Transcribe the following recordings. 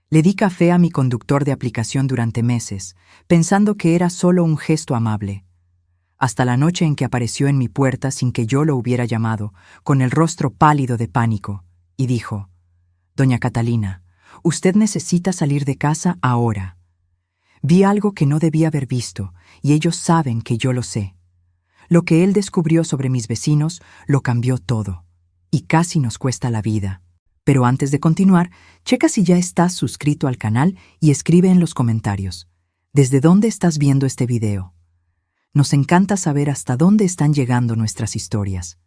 Le di café a mi conductor de aplicación durante meses, pensando que era solo un gesto amable. Hasta la noche en que apareció en mi puerta sin que yo lo hubiera llamado, con el rostro pálido de pánico, y dijo: «Doña Catalina, usted necesita salir de casa ahora. Vi algo que no debía haber visto, y ellos saben que yo lo sé. Lo que él descubrió sobre mis vecinos lo cambió todo, y casi nos cuesta la vida. Pero antes de continuar, checa si ya estás suscrito al canal y escribe en los comentarios ¿desde dónde estás viendo este video? Nos encanta saber hasta dónde están llegando nuestras historias.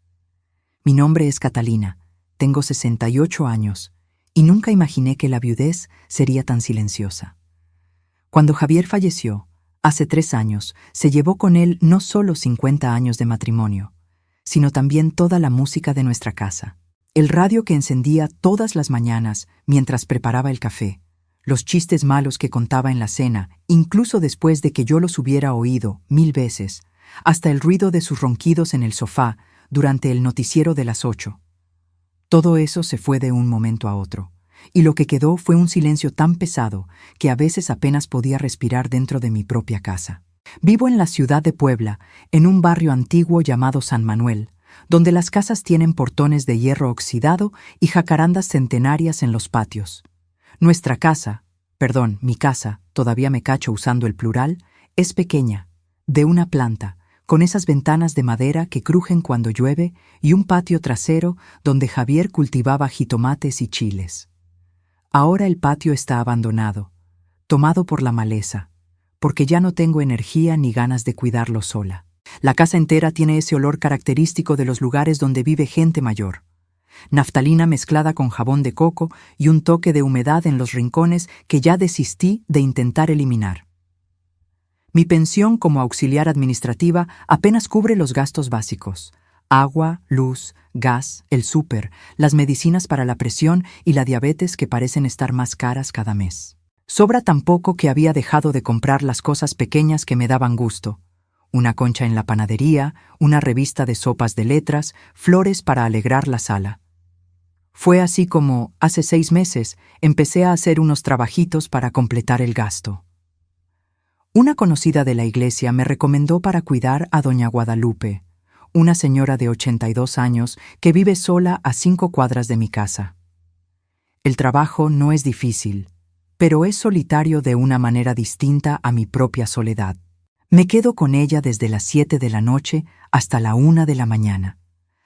Mi nombre es Catalina, tengo 68 años, y nunca imaginé que la viudez sería tan silenciosa. Cuando Javier falleció, hace 3 años, se llevó con él no solo 50 años de matrimonio, sino también toda la música de nuestra casa. El radio que encendía todas las mañanas mientras preparaba el café, los chistes malos que contaba en la cena, incluso después de que yo los hubiera oído 1000 veces, hasta el ruido de sus ronquidos en el sofá durante el noticiero de las 8. Todo eso se fue de un momento a otro, y lo que quedó fue un silencio tan pesado que a veces apenas podía respirar dentro de mi propia casa. Vivo en la ciudad de Puebla, en un barrio antiguo llamado San Manuel, donde las casas tienen portones de hierro oxidado y jacarandas centenarias en los patios. Nuestra casa, mi casa, todavía me cacho usando el plural, es pequeña, de una planta, con esas ventanas de madera que crujen cuando llueve y un patio trasero donde Javier cultivaba jitomates y chiles. Ahora el patio está abandonado, tomado por la maleza, porque ya no tengo energía ni ganas de cuidarlo sola. La casa entera tiene ese olor característico de los lugares donde vive gente mayor. Naftalina mezclada con jabón de coco y un toque de humedad en los rincones que ya desistí de intentar eliminar. Mi pensión como auxiliar administrativa apenas cubre los gastos básicos: agua, luz, gas, el súper, las medicinas para la presión y la diabetes que parecen estar más caras cada mes. Sobra tan poco que había dejado de comprar las cosas pequeñas que me daban gusto: una concha en la panadería, una revista de sopas de letras, flores para alegrar la sala. Fue así como, hace 6 meses, empecé a hacer unos trabajitos para completar el gasto. Una conocida de la iglesia me recomendó para cuidar a doña Guadalupe, una señora de 82 años que vive sola a 5 cuadras de mi casa. El trabajo no es difícil, pero es solitario de una manera distinta a mi propia soledad. Me quedo con ella desde las 7 de la noche hasta la 1 de la mañana,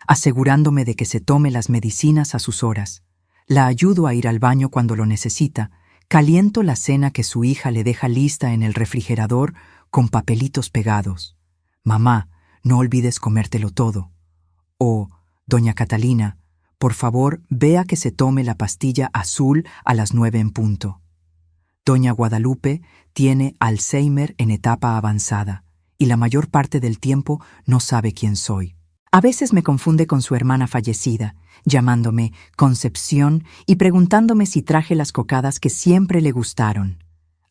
asegurándome de que se tome las medicinas a sus horas. La ayudo a ir al baño cuando lo necesita, caliento la cena que su hija le deja lista en el refrigerador con papelitos pegados: «Mamá, no olvides comértelo todo». O «Doña Catalina, por favor, vea que se tome la pastilla azul a las 9 en punto». Doña Guadalupe tiene Alzheimer en etapa avanzada y la mayor parte del tiempo no sabe quién soy. A veces me confunde con su hermana fallecida, llamándome Concepción y preguntándome si traje las cocadas que siempre le gustaron.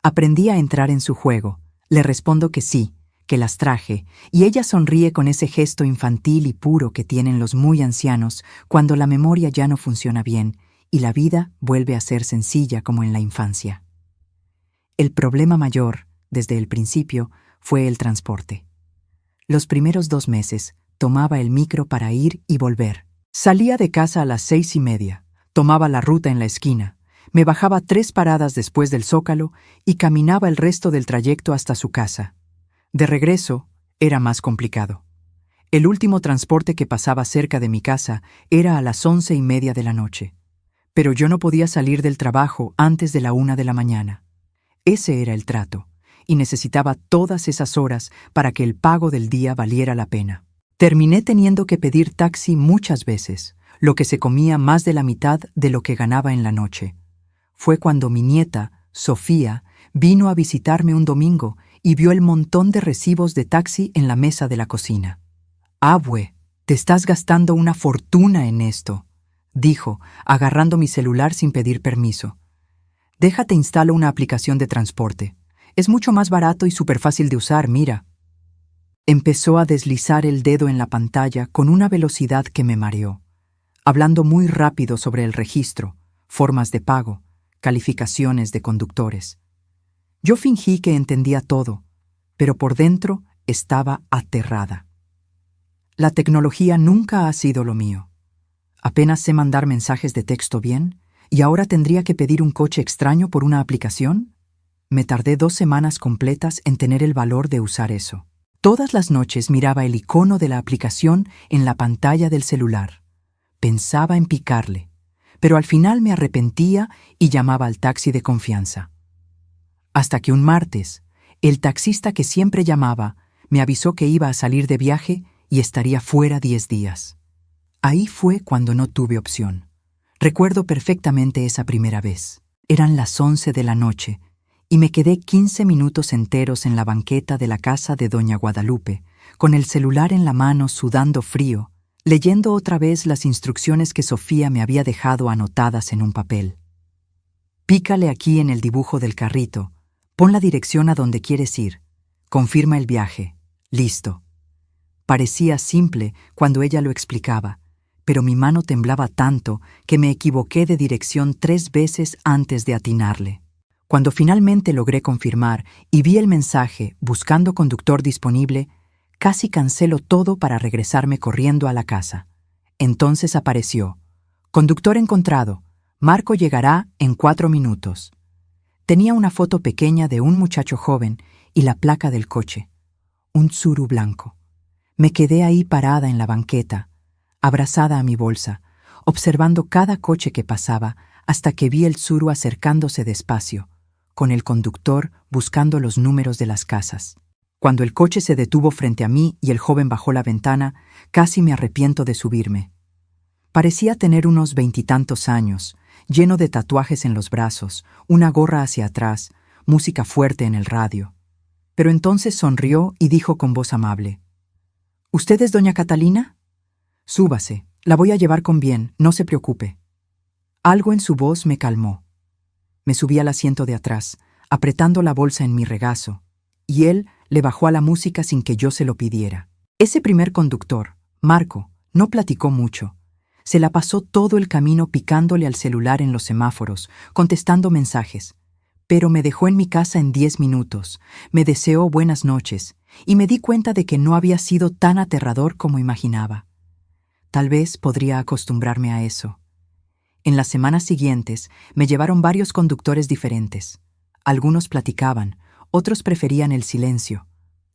Aprendí a entrar en su juego. Le respondo que sí, que las traje, y ella sonríe con ese gesto infantil y puro que tienen los muy ancianos cuando la memoria ya no funciona bien y la vida vuelve a ser sencilla como en la infancia. El problema mayor, desde el principio, fue el transporte. Los primeros 2 meses tomaba el micro para ir y volver. Salía de casa a las 6:30, tomaba la ruta en la esquina, me bajaba 3 paradas después del Zócalo y caminaba el resto del trayecto hasta su casa. De regreso, era más complicado. El último transporte que pasaba cerca de mi casa era a las 11:30 de la noche, pero yo no podía salir del trabajo antes de la 1 de la mañana. Ese era el trato, y necesitaba todas esas horas para que el pago del día valiera la pena. Terminé teniendo que pedir taxi muchas veces, lo que se comía más de la mitad de lo que ganaba en la noche. Fue cuando mi nieta, Sofía, vino a visitarme un domingo y vio el montón de recibos de taxi en la mesa de la cocina. «Abue, te estás gastando una fortuna en esto», dijo, agarrando mi celular sin pedir permiso. «Déjate instalo una aplicación de transporte. Es mucho más barato y súper fácil de usar, mira». Empezó a deslizar el dedo en la pantalla con una velocidad que me mareó, hablando muy rápido sobre el registro, formas de pago, calificaciones de conductores. Yo fingí que entendía todo, pero por dentro estaba aterrada. La tecnología nunca ha sido lo mío. Apenas sé mandar mensajes de texto bien, ¿y ahora tendría que pedir un coche extraño por una aplicación? Me tardé 2 semanas completas en tener el valor de usar eso. Todas las noches miraba el icono de la aplicación en la pantalla del celular. Pensaba en picarle, pero al final me arrepentía y llamaba al taxi de confianza. Hasta que un martes, el taxista que siempre llamaba me avisó que iba a salir de viaje y estaría fuera 10 días. Ahí fue cuando no tuve opción. Recuerdo perfectamente esa primera vez. Eran las 11 de la noche y me quedé 15 minutos enteros en la banqueta de la casa de doña Guadalupe, con el celular en la mano sudando frío, leyendo otra vez las instrucciones que Sofía me había dejado anotadas en un papel. Pícale aquí en el dibujo del carrito, pon la dirección a donde quieres ir, confirma el viaje, listo. Parecía simple cuando ella lo explicaba, pero mi mano temblaba tanto que me equivoqué de dirección 3 veces antes de atinarle. Cuando finalmente logré confirmar y vi el mensaje buscando conductor disponible, casi cancelo todo para regresarme corriendo a la casa. Entonces apareció: conductor encontrado, Marco llegará en 4 minutos. Tenía una foto pequeña de un muchacho joven y la placa del coche, un Tsuru blanco. Me quedé ahí parada en la banqueta, abrazada a mi bolsa, observando cada coche que pasaba hasta que vi el Tsuru acercándose despacio, con el conductor buscando los números de las casas. Cuando el coche se detuvo frente a mí y el joven bajó la ventana, casi me arrepiento de subirme. Parecía tener unos 20 y tantos años, lleno de tatuajes en los brazos, una gorra hacia atrás, música fuerte en el radio. Pero entonces sonrió y dijo con voz amable: ¿Usted es doña Catalina? Súbase, la voy a llevar con bien, no se preocupe. Algo en su voz me calmó. Me subí al asiento de atrás, apretando la bolsa en mi regazo, y él le bajó a la música sin que yo se lo pidiera. Ese primer conductor, Marco, no platicó mucho. Se la pasó todo el camino picándole al celular en los semáforos, contestando mensajes. Pero me dejó en mi casa en 10 minutos, me deseó buenas noches, y me di cuenta de que no había sido tan aterrador como imaginaba. Tal vez podría acostumbrarme a eso. En las semanas siguientes me llevaron varios conductores diferentes. Algunos platicaban, otros preferían el silencio.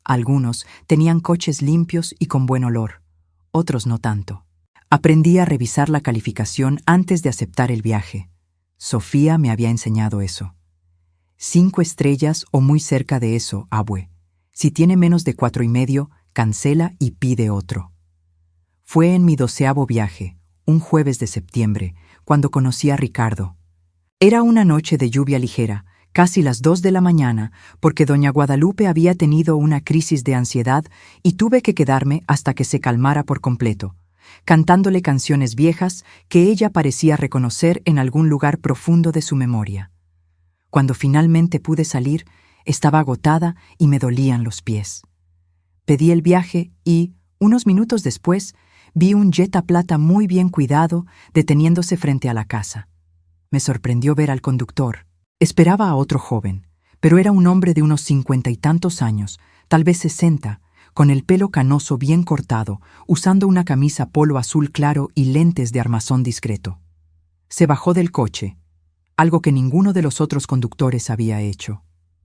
Algunos tenían coches limpios y con buen olor, otros no tanto. Aprendí a revisar la calificación antes de aceptar el viaje. Sofía me había enseñado eso. 5 estrellas o muy cerca de eso, abue. Si tiene menos de 4,5, cancela y pide otro. Fue en mi 12º viaje, un jueves de septiembre, cuando conocí a Ricardo. Era una noche de lluvia ligera, casi las 2 de la mañana, porque doña Guadalupe había tenido una crisis de ansiedad y tuve que quedarme hasta que se calmara por completo, cantándole canciones viejas que ella parecía reconocer en algún lugar profundo de su memoria. Cuando finalmente pude salir, estaba agotada y me dolían los pies. Pedí el viaje y, unos minutos después, vi un Jetta plata muy bien cuidado deteniéndose frente a la casa. Me sorprendió ver al conductor. Esperaba a otro joven, pero era un hombre de unos 50 y tantos años, tal vez 60, con el pelo canoso bien cortado, usando una camisa polo azul claro y lentes de armazón discreto. Se bajó del coche, algo que ninguno de los otros conductores había hecho,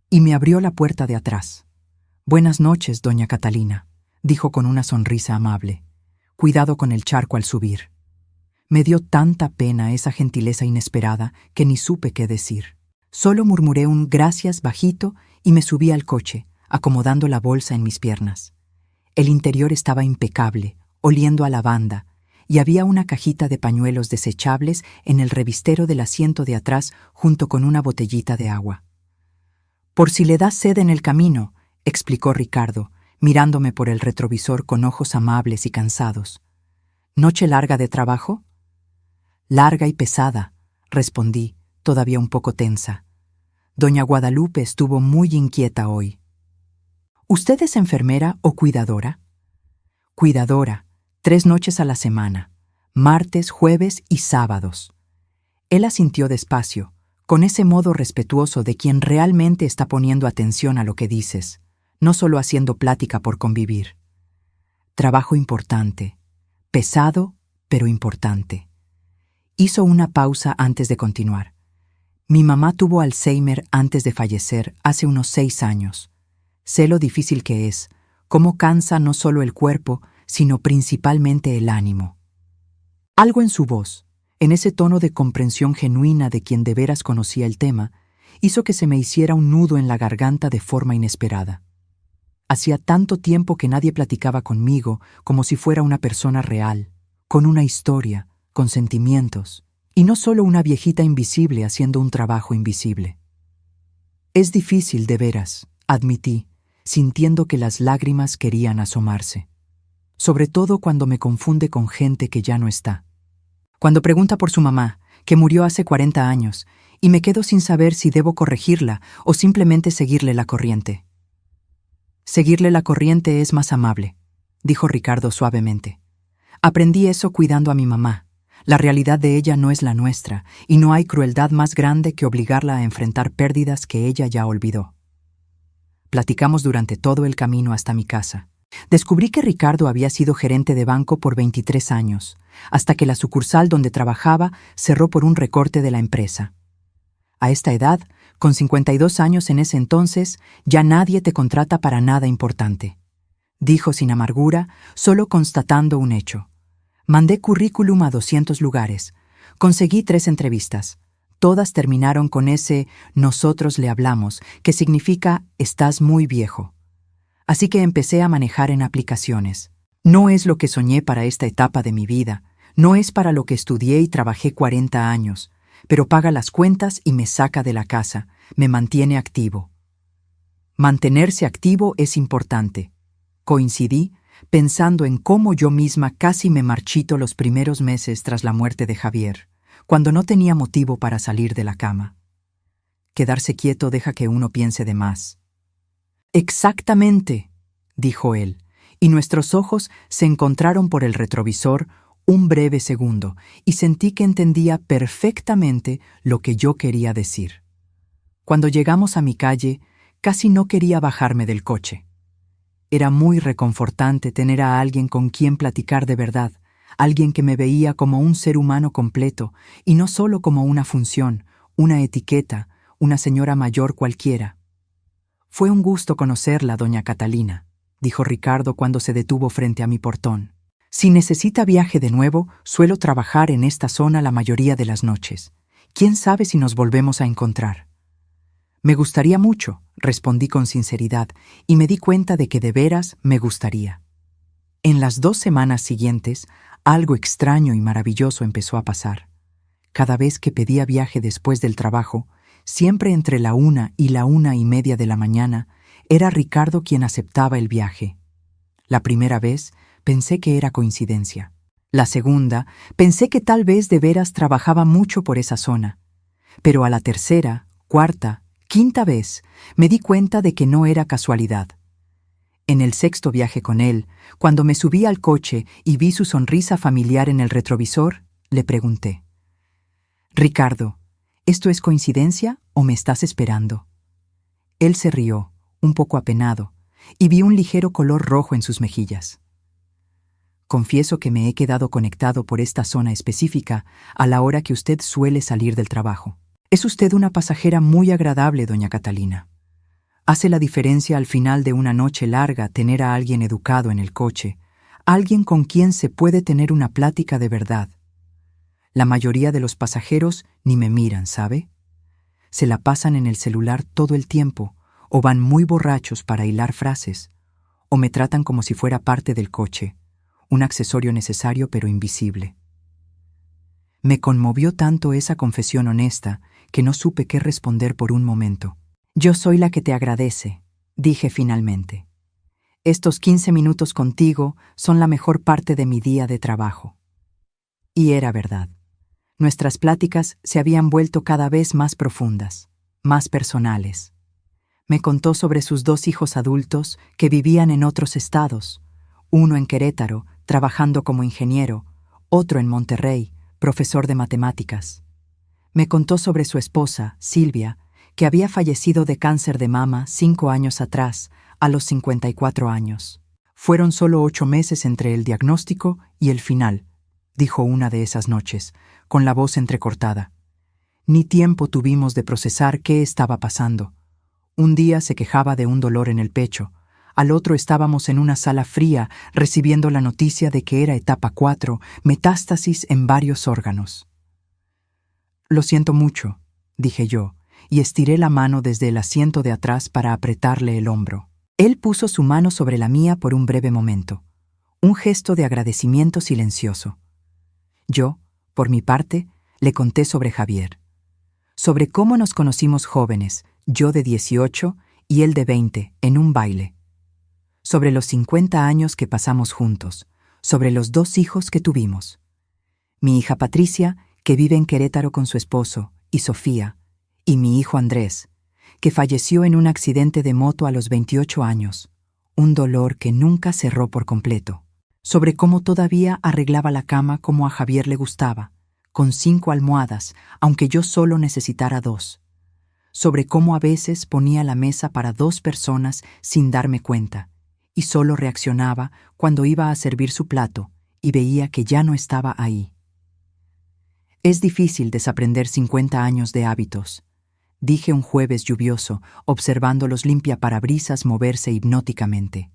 y me abrió la puerta de atrás. «Buenas noches, doña Catalina», dijo con una sonrisa amable. «Cuidado con el charco al subir». Me dio tanta pena esa gentileza inesperada que ni supe qué decir. Solo murmuré un gracias bajito y me subí al coche, acomodando la bolsa en mis piernas. El interior estaba impecable, oliendo a lavanda, y había una cajita de pañuelos desechables en el revistero del asiento de atrás junto con una botellita de agua. «Por si le da sed en el camino», explicó Ricardo, mirándome por el retrovisor con ojos amables y cansados. «¿Noche larga de trabajo?» «Larga y pesada», respondí, todavía un poco tensa. Doña Guadalupe estuvo muy inquieta hoy. «¿Usted es enfermera o cuidadora?» «Cuidadora, 3 noches a la semana, martes, jueves y sábados». Él asintió despacio, con ese modo respetuoso de quien realmente está poniendo atención a lo que dices, no solo haciendo plática por convivir. Trabajo importante, pesado, pero importante. Hizo una pausa antes de continuar. Mi mamá tuvo Alzheimer antes de fallecer hace unos 6 años. Sé lo difícil que es, cómo cansa no solo el cuerpo, sino principalmente el ánimo. Algo en su voz, en ese tono de comprensión genuina de quien de veras conocía el tema, hizo que se me hiciera un nudo en la garganta de forma inesperada. Hacía tanto tiempo que nadie platicaba conmigo como si fuera una persona real, con una historia, con sentimientos, y no solo una viejita invisible haciendo un trabajo invisible. Es difícil de veras, admití, sintiendo que las lágrimas querían asomarse. Sobre todo cuando me confunde con gente que ya no está. Cuando pregunta por su mamá, que murió hace 40 años, y me quedo sin saber si debo corregirla o simplemente seguirle la corriente. Seguirle la corriente es más amable, dijo Ricardo suavemente. Aprendí eso cuidando a mi mamá. La realidad de ella no es la nuestra, y no hay crueldad más grande que obligarla a enfrentar pérdidas que ella ya olvidó. Platicamos durante todo el camino hasta mi casa. Descubrí que Ricardo había sido gerente de banco por 23 años, hasta que la sucursal donde trabajaba cerró por un recorte de la empresa. A esta edad, con 52 años en ese entonces, ya nadie te contrata para nada importante. Dijo sin amargura, solo constatando un hecho. Mandé currículum a 200 lugares. Conseguí 3 entrevistas. Todas terminaron con ese «nosotros le hablamos», que significa «estás muy viejo». Así que empecé a manejar en aplicaciones. No es lo que soñé para esta etapa de mi vida, no es para lo que estudié y trabajé 40 años, pero paga las cuentas y me saca de la casa, me mantiene activo. Mantenerse activo es importante. Coincidí pensando en cómo yo misma casi me marchito los primeros meses tras la muerte de Javier, cuando no tenía motivo para salir de la cama. Quedarse quieto deja que uno piense de más. «Exactamente», dijo él, y nuestros ojos se encontraron por el retrovisor un breve segundo, y sentí que entendía perfectamente lo que yo quería decir. Cuando llegamos a mi calle, casi no quería bajarme del coche. Era muy reconfortante tener a alguien con quien platicar de verdad, alguien que me veía como un ser humano completo y no solo como una función, una etiqueta, una señora mayor cualquiera. «Fue un gusto conocerla, doña Catalina», dijo Ricardo cuando se detuvo frente a mi portón. «Si necesita viaje de nuevo, suelo trabajar en esta zona la mayoría de las noches. ¿Quién sabe si nos volvemos a encontrar?» «Me gustaría mucho», respondí con sinceridad, y me di cuenta de que de veras me gustaría. En las 2 semanas siguientes, algo extraño y maravilloso empezó a pasar. Cada vez que pedía viaje después del trabajo, siempre entre la 1 y la 1:30 de la mañana, era Ricardo quien aceptaba el viaje. La primera vez pensé que era coincidencia. La segunda, pensé que tal vez de veras trabajaba mucho por esa zona. Pero a la tercera, cuarta, quinta vez, me di cuenta de que no era casualidad. En el 6º viaje con él, cuando me subí al coche y vi su sonrisa familiar en el retrovisor, le pregunté: «Ricardo, ¿esto es coincidencia o me estás esperando?» Él se rió, un poco apenado, y vi un ligero color rojo en sus mejillas. «Confieso que me he quedado conectado por esta zona específica a la hora que usted suele salir del trabajo. Es usted una pasajera muy agradable, doña Catalina. Hace la diferencia al final de una noche larga tener a alguien educado en el coche, alguien con quien se puede tener una plática de verdad. La mayoría de los pasajeros ni me miran, ¿sabe? Se la pasan en el celular todo el tiempo, o van muy borrachos para hilar frases, o me tratan como si fuera parte del coche, un accesorio necesario pero invisible». Me conmovió tanto esa confesión honesta que no supe qué responder por un momento. «Yo soy la que te agradece», dije finalmente. «Estos 15 minutos contigo son la mejor parte de mi día de trabajo». Y era verdad. Nuestras pláticas se habían vuelto cada vez más profundas, más personales. Me contó sobre sus 2 hijos adultos que vivían en otros estados, uno en Querétaro, trabajando como ingeniero, otro en Monterrey, profesor de matemáticas. Me contó sobre su esposa, Silvia, que había fallecido de cáncer de mama 5 años atrás, a los 54 años. Fueron solo 8 meses entre el diagnóstico y el final, dijo una de esas noches, con la voz entrecortada. Ni tiempo tuvimos de procesar qué estaba pasando. Un día se quejaba de un dolor en el pecho, al otro estábamos en una sala fría recibiendo la noticia de que era etapa 4, metástasis en varios órganos. Lo siento mucho, dije yo, y estiré la mano desde el asiento de atrás para apretarle el hombro. Él puso su mano sobre la mía por un breve momento, un gesto de agradecimiento silencioso. Yo, por mi parte, le conté sobre Javier, sobre cómo nos conocimos jóvenes, yo de 18 y él de 20, en un baile, sobre los 50 años que pasamos juntos, sobre los 2 hijos que tuvimos. Mi hija Patricia, que vive en Querétaro con su esposo, y Sofía, y mi hijo Andrés, que falleció en un accidente de moto a los 28 años, un dolor que nunca cerró por completo, sobre cómo todavía arreglaba la cama como a Javier le gustaba, con 5 almohadas, aunque yo solo necesitara 2, sobre cómo a veces ponía la mesa para 2 personas sin darme cuenta, y solo reaccionaba cuando iba a servir su plato y veía que ya no estaba ahí. Es difícil desaprender 50 años de hábitos, dije un jueves lluvioso, observando los limpiaparabrisas moverse hipnóticamente.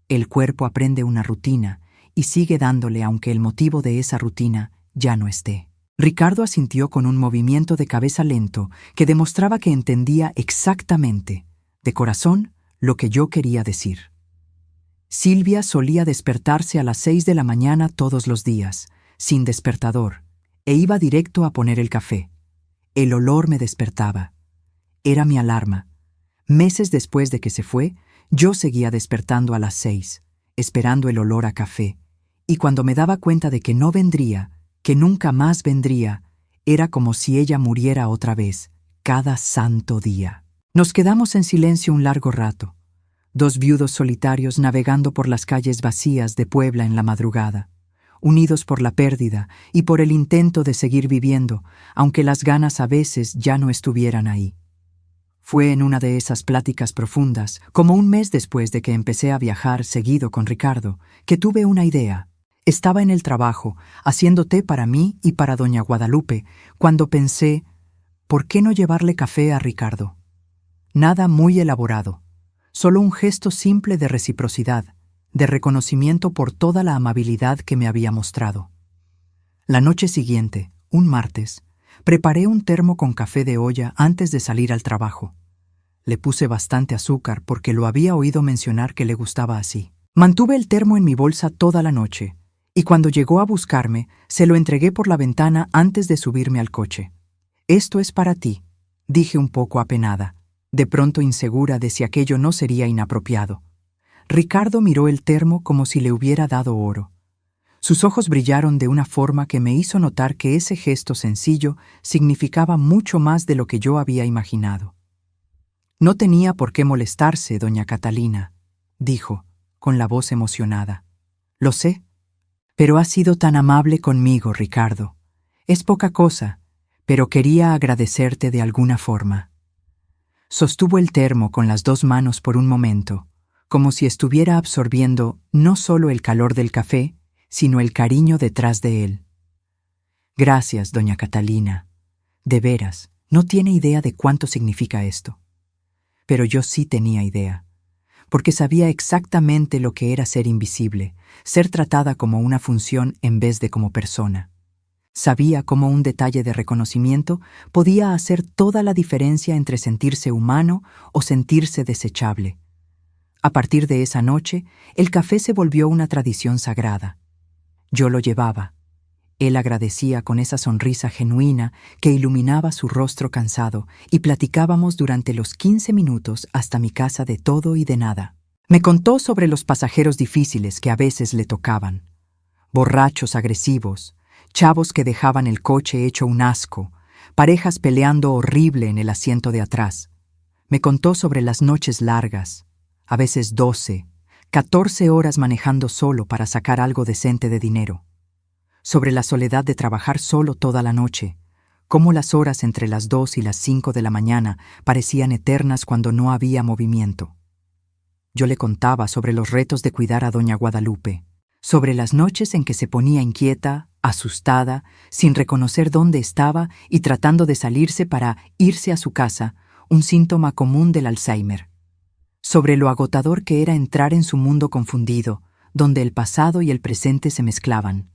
El cuerpo aprende una rutina y sigue dándole aunque el motivo de esa rutina ya no esté. Ricardo asintió con un movimiento de cabeza lento que demostraba que entendía exactamente, de corazón, lo que yo quería decir. Silvia solía despertarse a las 6 de la mañana todos los días, sin despertador, e iba directo a poner el café. El olor me despertaba. Era mi alarma. Meses después de que se fue, yo seguía despertando a las 6, esperando el olor a café, y cuando me daba cuenta de que no vendría, que nunca más vendría, era como si ella muriera otra vez, cada santo día. Nos quedamos en silencio un largo rato, 2 viudos solitarios navegando por las calles vacías de Puebla en la madrugada, unidos por la pérdida y por el intento de seguir viviendo, aunque las ganas a veces ya no estuvieran ahí. Fue en una de esas pláticas profundas, como un mes después de que empecé a viajar seguido con Ricardo, que tuve una idea. Estaba en el trabajo, haciendo té para mí y para doña Guadalupe, cuando pensé, ¿por qué no llevarle café a Ricardo? Nada muy elaborado, solo un gesto simple de reciprocidad, de reconocimiento por toda la amabilidad que me había mostrado. La noche siguiente, un martes, preparé un termo con café de olla antes de salir al trabajo. Le puse bastante azúcar porque lo había oído mencionar que le gustaba así. Mantuve el termo en mi bolsa toda la noche, y cuando llegó a buscarme, se lo entregué por la ventana antes de subirme al coche. «Esto es para ti», dije un poco apenada, de pronto insegura de si aquello no sería inapropiado. Ricardo miró el termo como si le hubiera dado oro. Sus ojos brillaron de una forma que me hizo notar que ese gesto sencillo significaba mucho más de lo que yo había imaginado. «No tenía por qué molestarse, doña Catalina», dijo, con la voz emocionada. «Lo sé, pero has sido tan amable conmigo, Ricardo. Es poca cosa, pero quería agradecerte de alguna forma». Sostuvo el termo con las 2 manos por un momento, como si estuviera absorbiendo no solo el calor del café, sino el cariño detrás de él. «Gracias, doña Catalina. De veras, no tiene idea de cuánto significa esto». Pero yo sí tenía idea, porque sabía exactamente lo que era ser invisible, ser tratada como una función en vez de como persona. Sabía cómo un detalle de reconocimiento podía hacer toda la diferencia entre sentirse humano o sentirse desechable. A partir de esa noche, el café se volvió una tradición sagrada. Yo lo llevaba. Él agradecía con esa sonrisa genuina que iluminaba su rostro cansado y platicábamos durante los 15 minutos hasta mi casa de todo y de nada. Me contó sobre los pasajeros difíciles que a veces le tocaban. Borrachos agresivos, chavos que dejaban el coche hecho un asco, parejas peleando horrible en el asiento de atrás. Me contó sobre las noches largas, a veces 12, 14 horas manejando solo para sacar algo decente de dinero. Sobre la soledad de trabajar solo toda la noche, Cómo las horas entre las 2 y las 5 de la mañana parecían eternas cuando no había movimiento. Yo le contaba sobre los retos de cuidar a doña Guadalupe, sobre las noches en que se ponía inquieta, asustada, sin reconocer dónde estaba y tratando de salirse para irse a su casa, un síntoma común del Alzheimer. Sobre lo agotador que era entrar en su mundo confundido, donde el pasado y el presente se mezclaban.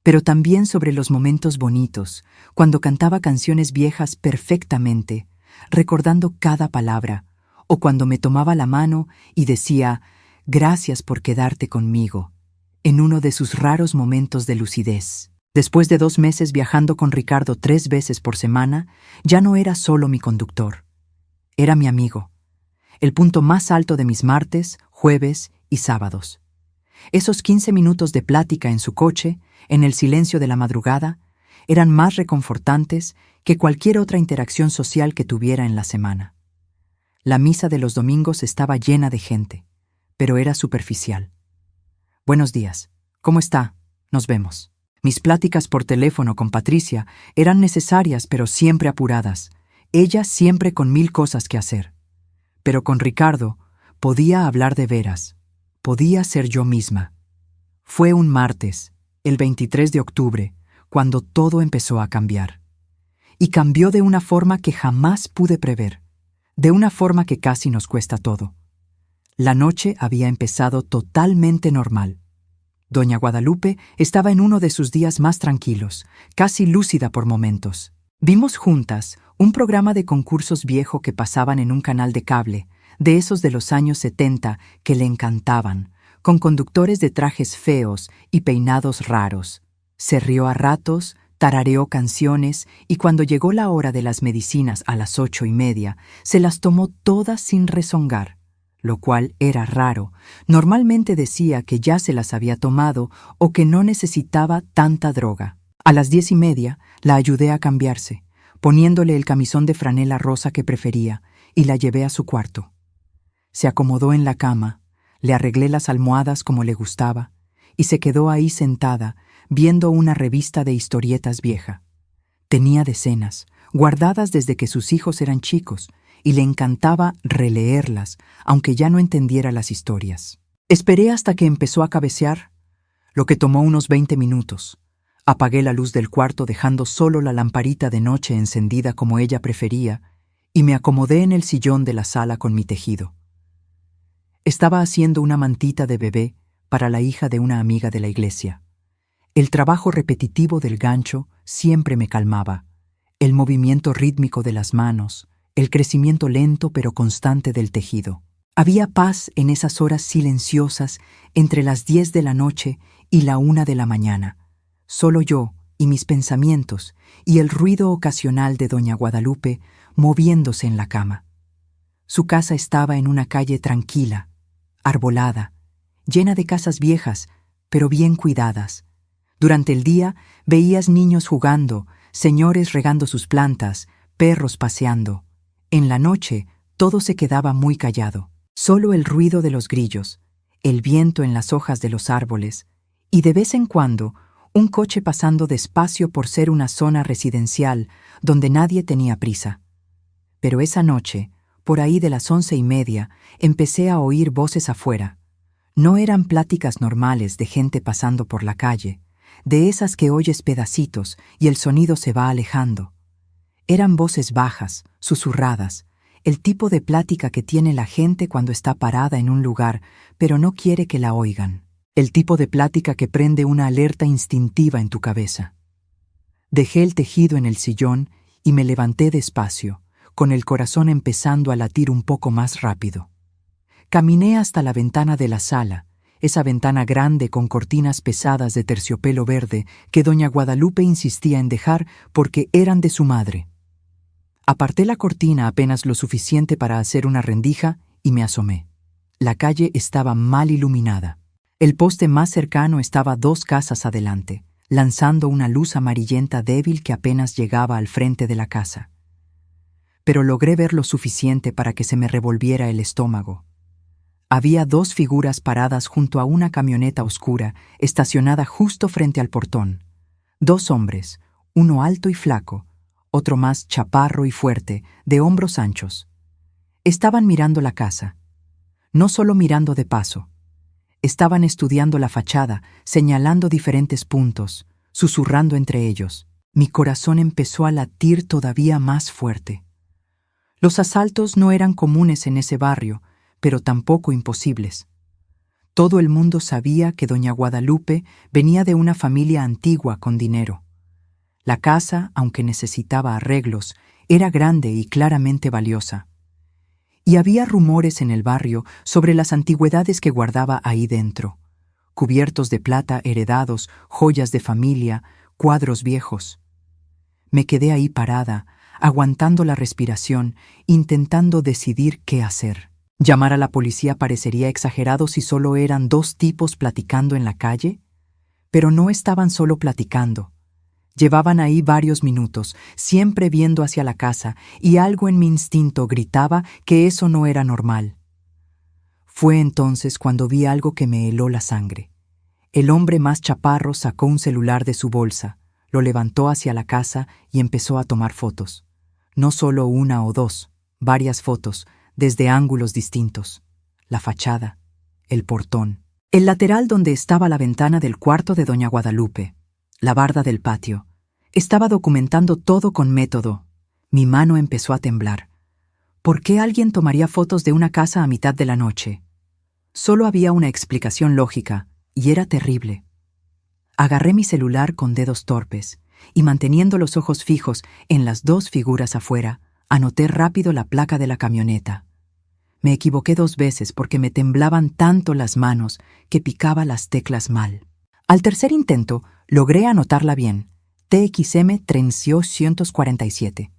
Pero también sobre los momentos bonitos, cuando cantaba canciones viejas perfectamente, recordando cada palabra, o cuando me tomaba la mano y decía, «Gracias por quedarte conmigo», en uno de sus raros momentos de lucidez. Después de 2 meses viajando con Ricardo 3 veces por semana, ya no era solo mi conductor. Era mi amigo, el punto más alto de mis martes, jueves y sábados. Esos 15 minutos de plática en su coche, en el silencio de la madrugada, eran más reconfortantes que cualquier otra interacción social que tuviera en la semana. La misa de los domingos estaba llena de gente, pero era superficial. «Buenos días. ¿Cómo está? Nos vemos». Mis pláticas por teléfono con Patricia eran necesarias pero siempre apuradas, ella siempre con 1000 cosas que hacer. Pero con Ricardo podía hablar de veras, podía ser yo misma. Fue un martes, el 23 de octubre, cuando todo empezó a cambiar. Y cambió de una forma que jamás pude prever, de una forma que casi nos cuesta todo. La noche había empezado totalmente normal. Doña Guadalupe estaba en uno de sus días más tranquilos, casi lúcida por momentos. Vimos juntas un programa de concursos viejo que pasaban en un canal de cable, de esos de los años 70 que le encantaban, con conductores de trajes feos y peinados raros. Se rió a ratos, tarareó canciones y cuando llegó la hora de las medicinas a las 8:30, se las tomó todas sin rezongar, lo cual era raro. Normalmente decía que ya se las había tomado o que no necesitaba tanta droga. A las 10:30 la ayudé a cambiarse, poniéndole el camisón de franela rosa que prefería, y la llevé a su cuarto. Se acomodó en la cama, le arreglé las almohadas como le gustaba, y se quedó ahí sentada, viendo una revista de historietas vieja. Tenía decenas, guardadas desde que sus hijos eran chicos, y le encantaba releerlas, aunque ya no entendiera las historias. Esperé hasta que empezó a cabecear, lo que tomó unos 20 minutos. Apagué la luz del cuarto dejando solo la lamparita de noche encendida como ella prefería, y me acomodé en el sillón de la sala con mi tejido. Estaba haciendo una mantita de bebé para la hija de una amiga de la iglesia. El trabajo repetitivo del gancho siempre me calmaba, el movimiento rítmico de las manos, el crecimiento lento pero constante del tejido. Había paz en esas horas silenciosas entre las 10 de la noche y la 1 de la mañana. Solo yo y mis pensamientos y el ruido ocasional de doña Guadalupe moviéndose en la cama. Su casa estaba en una calle tranquila, arbolada, llena de casas viejas, pero bien cuidadas. Durante el día veías niños jugando, señores regando sus plantas, perros paseando. En la noche todo se quedaba muy callado. Solo el ruido de los grillos, el viento en las hojas de los árboles y de vez en cuando un coche pasando despacio por ser una zona residencial donde nadie tenía prisa. Pero esa noche, por ahí de las 11:30, empecé a oír voces afuera. No eran pláticas normales de gente pasando por la calle, de esas que oyes pedacitos y el sonido se va alejando. Eran voces bajas, susurradas, el tipo de plática que tiene la gente cuando está parada en un lugar, pero no quiere que la oigan. El tipo de plática que prende una alerta instintiva en tu cabeza. Dejé el tejido en el sillón y me levanté despacio, con el corazón empezando a latir un poco más rápido. Caminé hasta la ventana de la sala, esa ventana grande con cortinas pesadas de terciopelo verde que doña Guadalupe insistía en dejar porque eran de su madre. Aparté la cortina apenas lo suficiente para hacer una rendija y me asomé. La calle estaba mal iluminada. El poste más cercano estaba 2 casas adelante, lanzando una luz amarillenta débil que apenas llegaba al frente de la casa. Pero logré ver lo suficiente para que se me revolviera el estómago. Había 2 figuras paradas junto a una camioneta oscura, estacionada justo frente al portón. 2 hombres, uno alto y flaco, otro más chaparro y fuerte, de hombros anchos. Estaban mirando la casa. No solo mirando de paso. Estaban estudiando la fachada, señalando diferentes puntos, susurrando entre ellos. Mi corazón empezó a latir todavía más fuerte. Los asaltos no eran comunes en ese barrio, pero tampoco imposibles. Todo el mundo sabía que doña Guadalupe venía de una familia antigua con dinero. La casa, aunque necesitaba arreglos, era grande y claramente valiosa. Y había rumores en el barrio sobre las antigüedades que guardaba ahí dentro. Cubiertos de plata heredados, joyas de familia, cuadros viejos. Me quedé ahí parada, aguantando la respiración, intentando decidir qué hacer. ¿Llamar a la policía parecería exagerado si solo eran dos tipos platicando en la calle? Pero no estaban solo platicando. Llevaban ahí varios minutos, siempre viendo hacia la casa, y algo en mi instinto gritaba que eso no era normal. Fue entonces cuando vi algo que me heló la sangre. El hombre más chaparro sacó un celular de su bolsa, lo levantó hacia la casa y empezó a tomar fotos. No solo una o dos, varias fotos, desde ángulos distintos. La fachada, el portón, el lateral donde estaba la ventana del cuarto de doña Guadalupe, la barda del patio. Estaba documentando todo con método. Mi mano empezó a temblar. ¿Por qué alguien tomaría fotos de una casa a mitad de la noche? Solo había una explicación lógica, y era terrible. Agarré mi celular con dedos torpes, y manteniendo los ojos fijos en las dos figuras afuera, anoté rápido la placa de la camioneta. Me equivoqué 2 veces porque me temblaban tanto las manos que picaba las teclas mal. Al tercer intento, logré anotarla bien. TXM 347.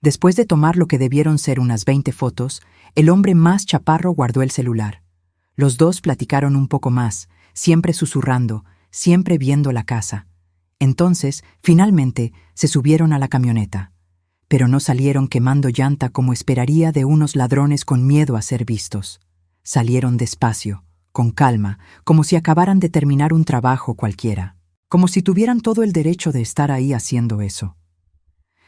Después de tomar lo que debieron ser unas 20 fotos, el hombre más chaparro guardó el celular. Los dos platicaron un poco más, siempre susurrando, siempre viendo la casa. Entonces, finalmente, se subieron a la camioneta. Pero no salieron quemando llanta como esperaría de unos ladrones con miedo a ser vistos. Salieron despacio, con calma, como si acabaran de terminar un trabajo cualquiera. Como si tuvieran todo el derecho de estar ahí haciendo eso.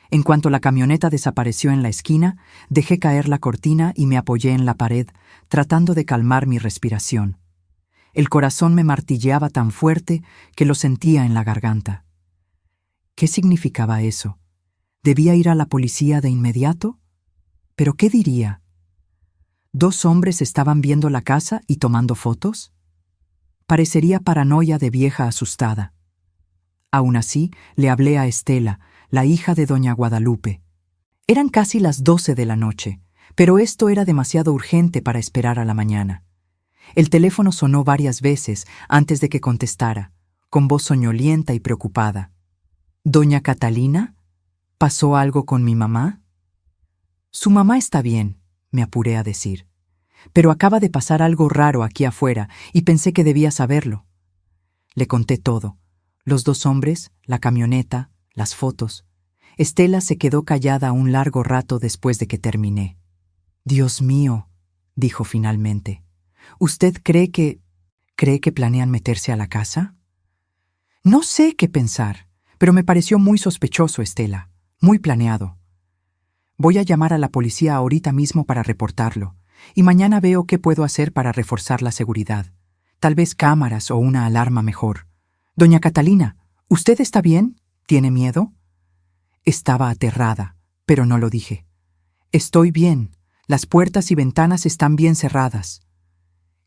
En cuanto la camioneta desapareció en la esquina, dejé caer la cortina y me apoyé en la pared, tratando de calmar mi respiración. El corazón me martilleaba tan fuerte que lo sentía en la garganta. ¿Qué significaba eso? ¿Debía ir a la policía de inmediato? ¿Pero qué diría? ¿2 hombres estaban viendo la casa y tomando fotos? Parecería paranoia de vieja asustada. Aún así, le hablé a Estela, la hija de doña Guadalupe. Eran casi las 12 de la noche, pero esto era demasiado urgente para esperar a la mañana. El teléfono sonó varias veces antes de que contestara, con voz soñolienta y preocupada. ¿Doña Catalina? ¿Pasó algo con mi mamá? Su mamá está bien, me apuré a decir. Pero acaba de pasar algo raro aquí afuera y pensé que debía saberlo. Le conté todo. Los 2 hombres, la camioneta, las fotos. Estela se quedó callada un largo rato después de que terminé. «Dios mío», dijo finalmente. «¿Usted cree que planean meterse a la casa?» No sé qué pensar, pero me pareció muy sospechoso, Estela, muy planeado. Voy a llamar a la policía ahorita mismo para reportarlo, y mañana veo qué puedo hacer para reforzar la seguridad. Tal vez cámaras o una alarma mejor. Doña Catalina, ¿usted está bien? ¿Tiene miedo? Estaba aterrada, pero no lo dije. Estoy bien. Las puertas y ventanas están bien cerradas.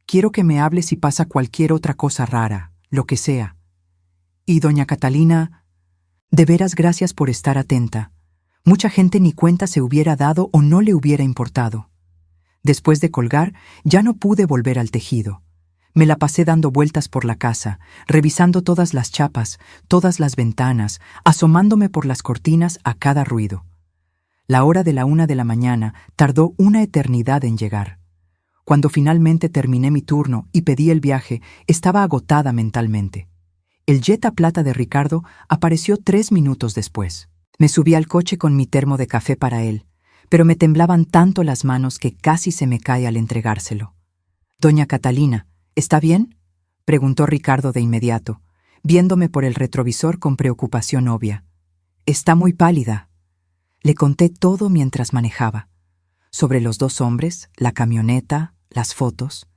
Quiero que me hable si pasa cualquier otra cosa rara, lo que sea. Y doña Catalina, de veras gracias por estar atenta. Mucha gente ni cuenta se hubiera dado o no le hubiera importado. Después de colgar, ya no pude volver al tejido. Me la pasé dando vueltas por la casa, revisando todas las chapas, todas las ventanas, asomándome por las cortinas a cada ruido. La hora de la 1 de la mañana tardó una eternidad en llegar. Cuando finalmente terminé mi turno y pedí el viaje, estaba agotada mentalmente. El Jetta plata de Ricardo apareció 3 minutos después. Me subí al coche con mi termo de café para él, pero me temblaban tanto las manos que casi se me cae al entregárselo. «Doña Catalina, ¿está bien?», preguntó Ricardo de inmediato, viéndome por el retrovisor con preocupación obvia. «Está muy pálida». Le conté todo mientras manejaba. Sobre los dos hombres, la camioneta, las fotos.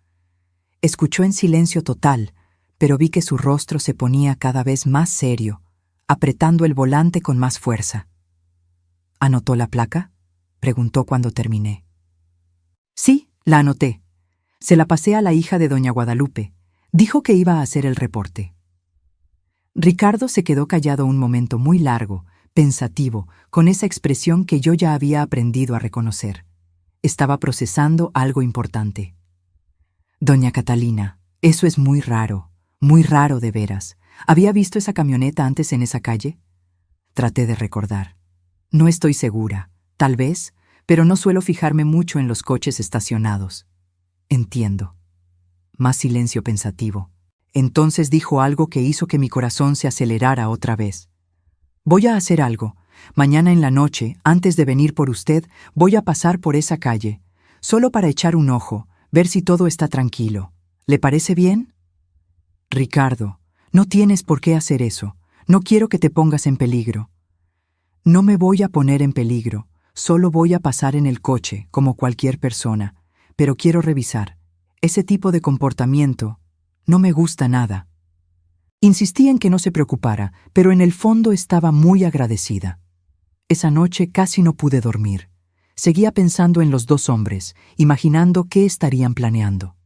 Escuchó en silencio total, pero vi que su rostro se ponía cada vez más serio, apretando el volante con más fuerza. ¿Anotó la placa?, preguntó cuando terminé. Sí, la anoté. Se la pasé a la hija de doña Guadalupe. Dijo que iba a hacer el reporte. Ricardo se quedó callado un momento muy largo, pensativo, con esa expresión que yo ya había aprendido a reconocer. Estaba procesando algo importante. Doña Catalina, eso es muy raro de veras. ¿Había visto esa camioneta antes en esa calle? Traté de recordar. No estoy segura, tal vez, pero no suelo fijarme mucho en los coches estacionados. Entiendo. Más silencio pensativo. Entonces dijo algo que hizo que mi corazón se acelerara otra vez. Voy a hacer algo. Mañana en la noche, antes de venir por usted, voy a pasar por esa calle, solo para echar un ojo, ver si todo está tranquilo. ¿Le parece bien? Ricardo, no tienes por qué hacer eso. No quiero que te pongas en peligro. No me voy a poner en peligro. Solo voy a pasar en el coche, como cualquier persona. Pero quiero revisar. Ese tipo de comportamiento no me gusta nada. Insistí en que no se preocupara, pero en el fondo estaba muy agradecida. Esa noche casi no pude dormir. Seguía pensando en los dos hombres, imaginando qué estarían planeando.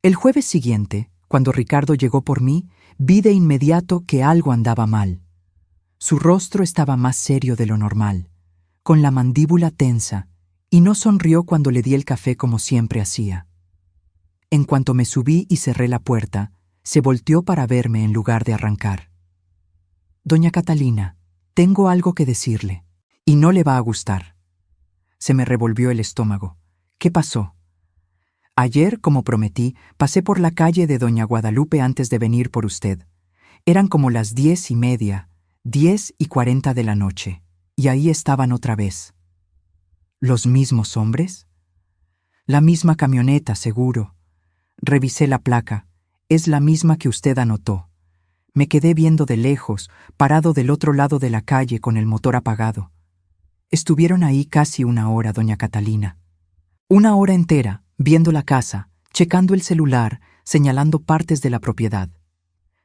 El jueves siguiente, cuando Ricardo llegó por mí, vi de inmediato que algo andaba mal. Su rostro estaba más serio de lo normal, con la mandíbula tensa, y no sonrió cuando le di el café como siempre hacía. En cuanto me subí y cerré la puerta, se volteó para verme en lugar de arrancar. Doña Catalina, tengo algo que decirle, y no le va a gustar. Se me revolvió el estómago. ¿Qué pasó? Ayer, como prometí, pasé por la calle de doña Guadalupe antes de venir por usted. Eran como las 10:30, 10:40 de la noche, y ahí estaban otra vez. ¿Los mismos hombres? La misma camioneta, seguro. Revisé la placa. Es la misma que usted anotó. Me quedé viendo de lejos, parado del otro lado de la calle con el motor apagado. Estuvieron ahí casi 1 hora, doña Catalina. 1 hora entera, viendo la casa, checando el celular, señalando partes de la propiedad.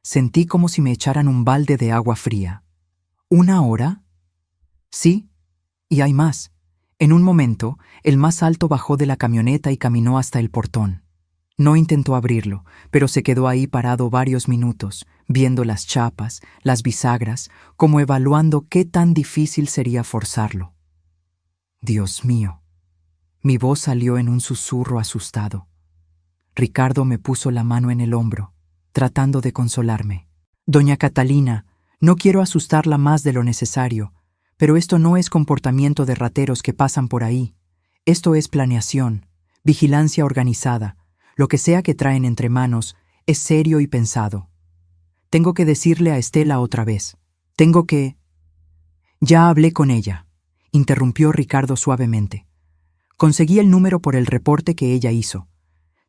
Sentí como si me echaran un balde de agua fría. ¿1 hora? Sí, y hay más. En un momento, el más alto bajó de la camioneta y caminó hasta el portón. No intentó abrirlo, pero se quedó ahí parado varios minutos, viendo las chapas, las bisagras, como evaluando qué tan difícil sería forzarlo. Dios mío. Mi voz salió en un susurro asustado. Ricardo me puso la mano en el hombro, tratando de consolarme. Doña Catalina, no quiero asustarla más de lo necesario, pero esto no es comportamiento de rateros que pasan por ahí. Esto es planeación, vigilancia organizada. Lo que sea que traen entre manos es serio y pensado. Tengo que decirle a Estela otra vez. Tengo que... Ya hablé con ella, interrumpió Ricardo suavemente. Conseguí el número por el reporte que ella hizo.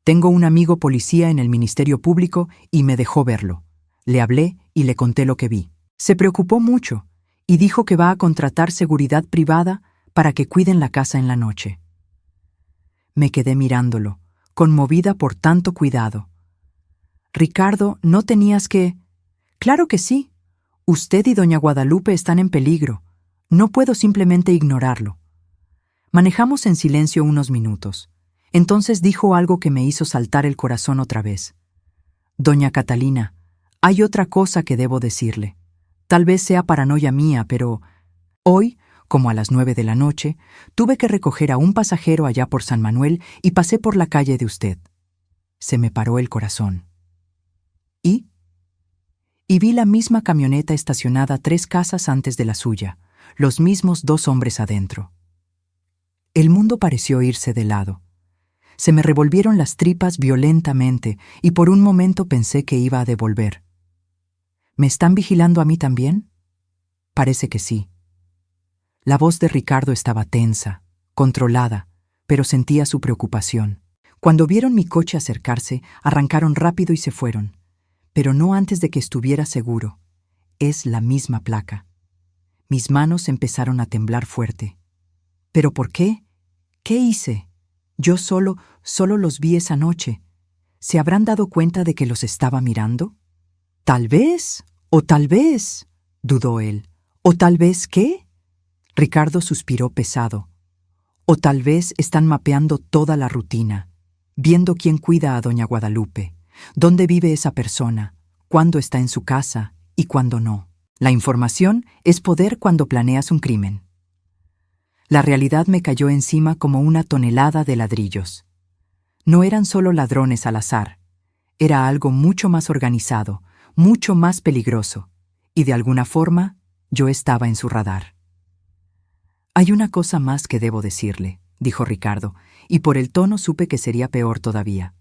Tengo un amigo policía en el Ministerio Público y me dejó verlo. Le hablé y le conté lo que vi. Se preocupó mucho y dijo que va a contratar seguridad privada para que cuiden la casa en la noche. Me quedé mirándolo, conmovida por tanto cuidado. Ricardo, no tenías que... Claro que sí. Usted y doña Guadalupe están en peligro. No puedo simplemente ignorarlo. Manejamos en silencio unos minutos. Entonces dijo algo que me hizo saltar el corazón otra vez. Doña Catalina, hay otra cosa que debo decirle. Tal vez sea paranoia mía, pero... Hoy, como a las 9 de la noche, tuve que recoger a un pasajero allá por San Manuel y pasé por la calle de usted. Se me paró el corazón. ¿Y? Y vi la misma camioneta estacionada 3 casas antes de la suya, los mismos 2 hombres adentro. El mundo pareció irse de lado. Se me revolvieron las tripas violentamente y por un momento pensé que iba a devolver. ¿Me están vigilando a mí también? Parece que sí. La voz de Ricardo estaba tensa, controlada, pero sentía su preocupación. Cuando vieron mi coche acercarse, arrancaron rápido y se fueron, pero no antes de que estuviera seguro. Es la misma placa. Mis manos empezaron a temblar fuerte. ¿Pero por qué? ¿Qué hice? Yo solo los vi esa noche. ¿Se habrán dado cuenta de que los estaba mirando? Tal vez, dudó él. ¿O tal vez qué? Ricardo suspiró pesado. O tal vez están mapeando toda la rutina, viendo quién cuida a doña Guadalupe, dónde vive esa persona, cuándo está en su casa y cuándo no. La información es poder cuando planeas un crimen. La realidad me cayó encima como una tonelada de ladrillos. No eran solo ladrones al azar, era algo mucho más organizado, mucho más peligroso, y de alguna forma yo estaba en su radar. Hay una cosa más que debo decirle, dijo Ricardo, y por el tono supe que sería peor todavía.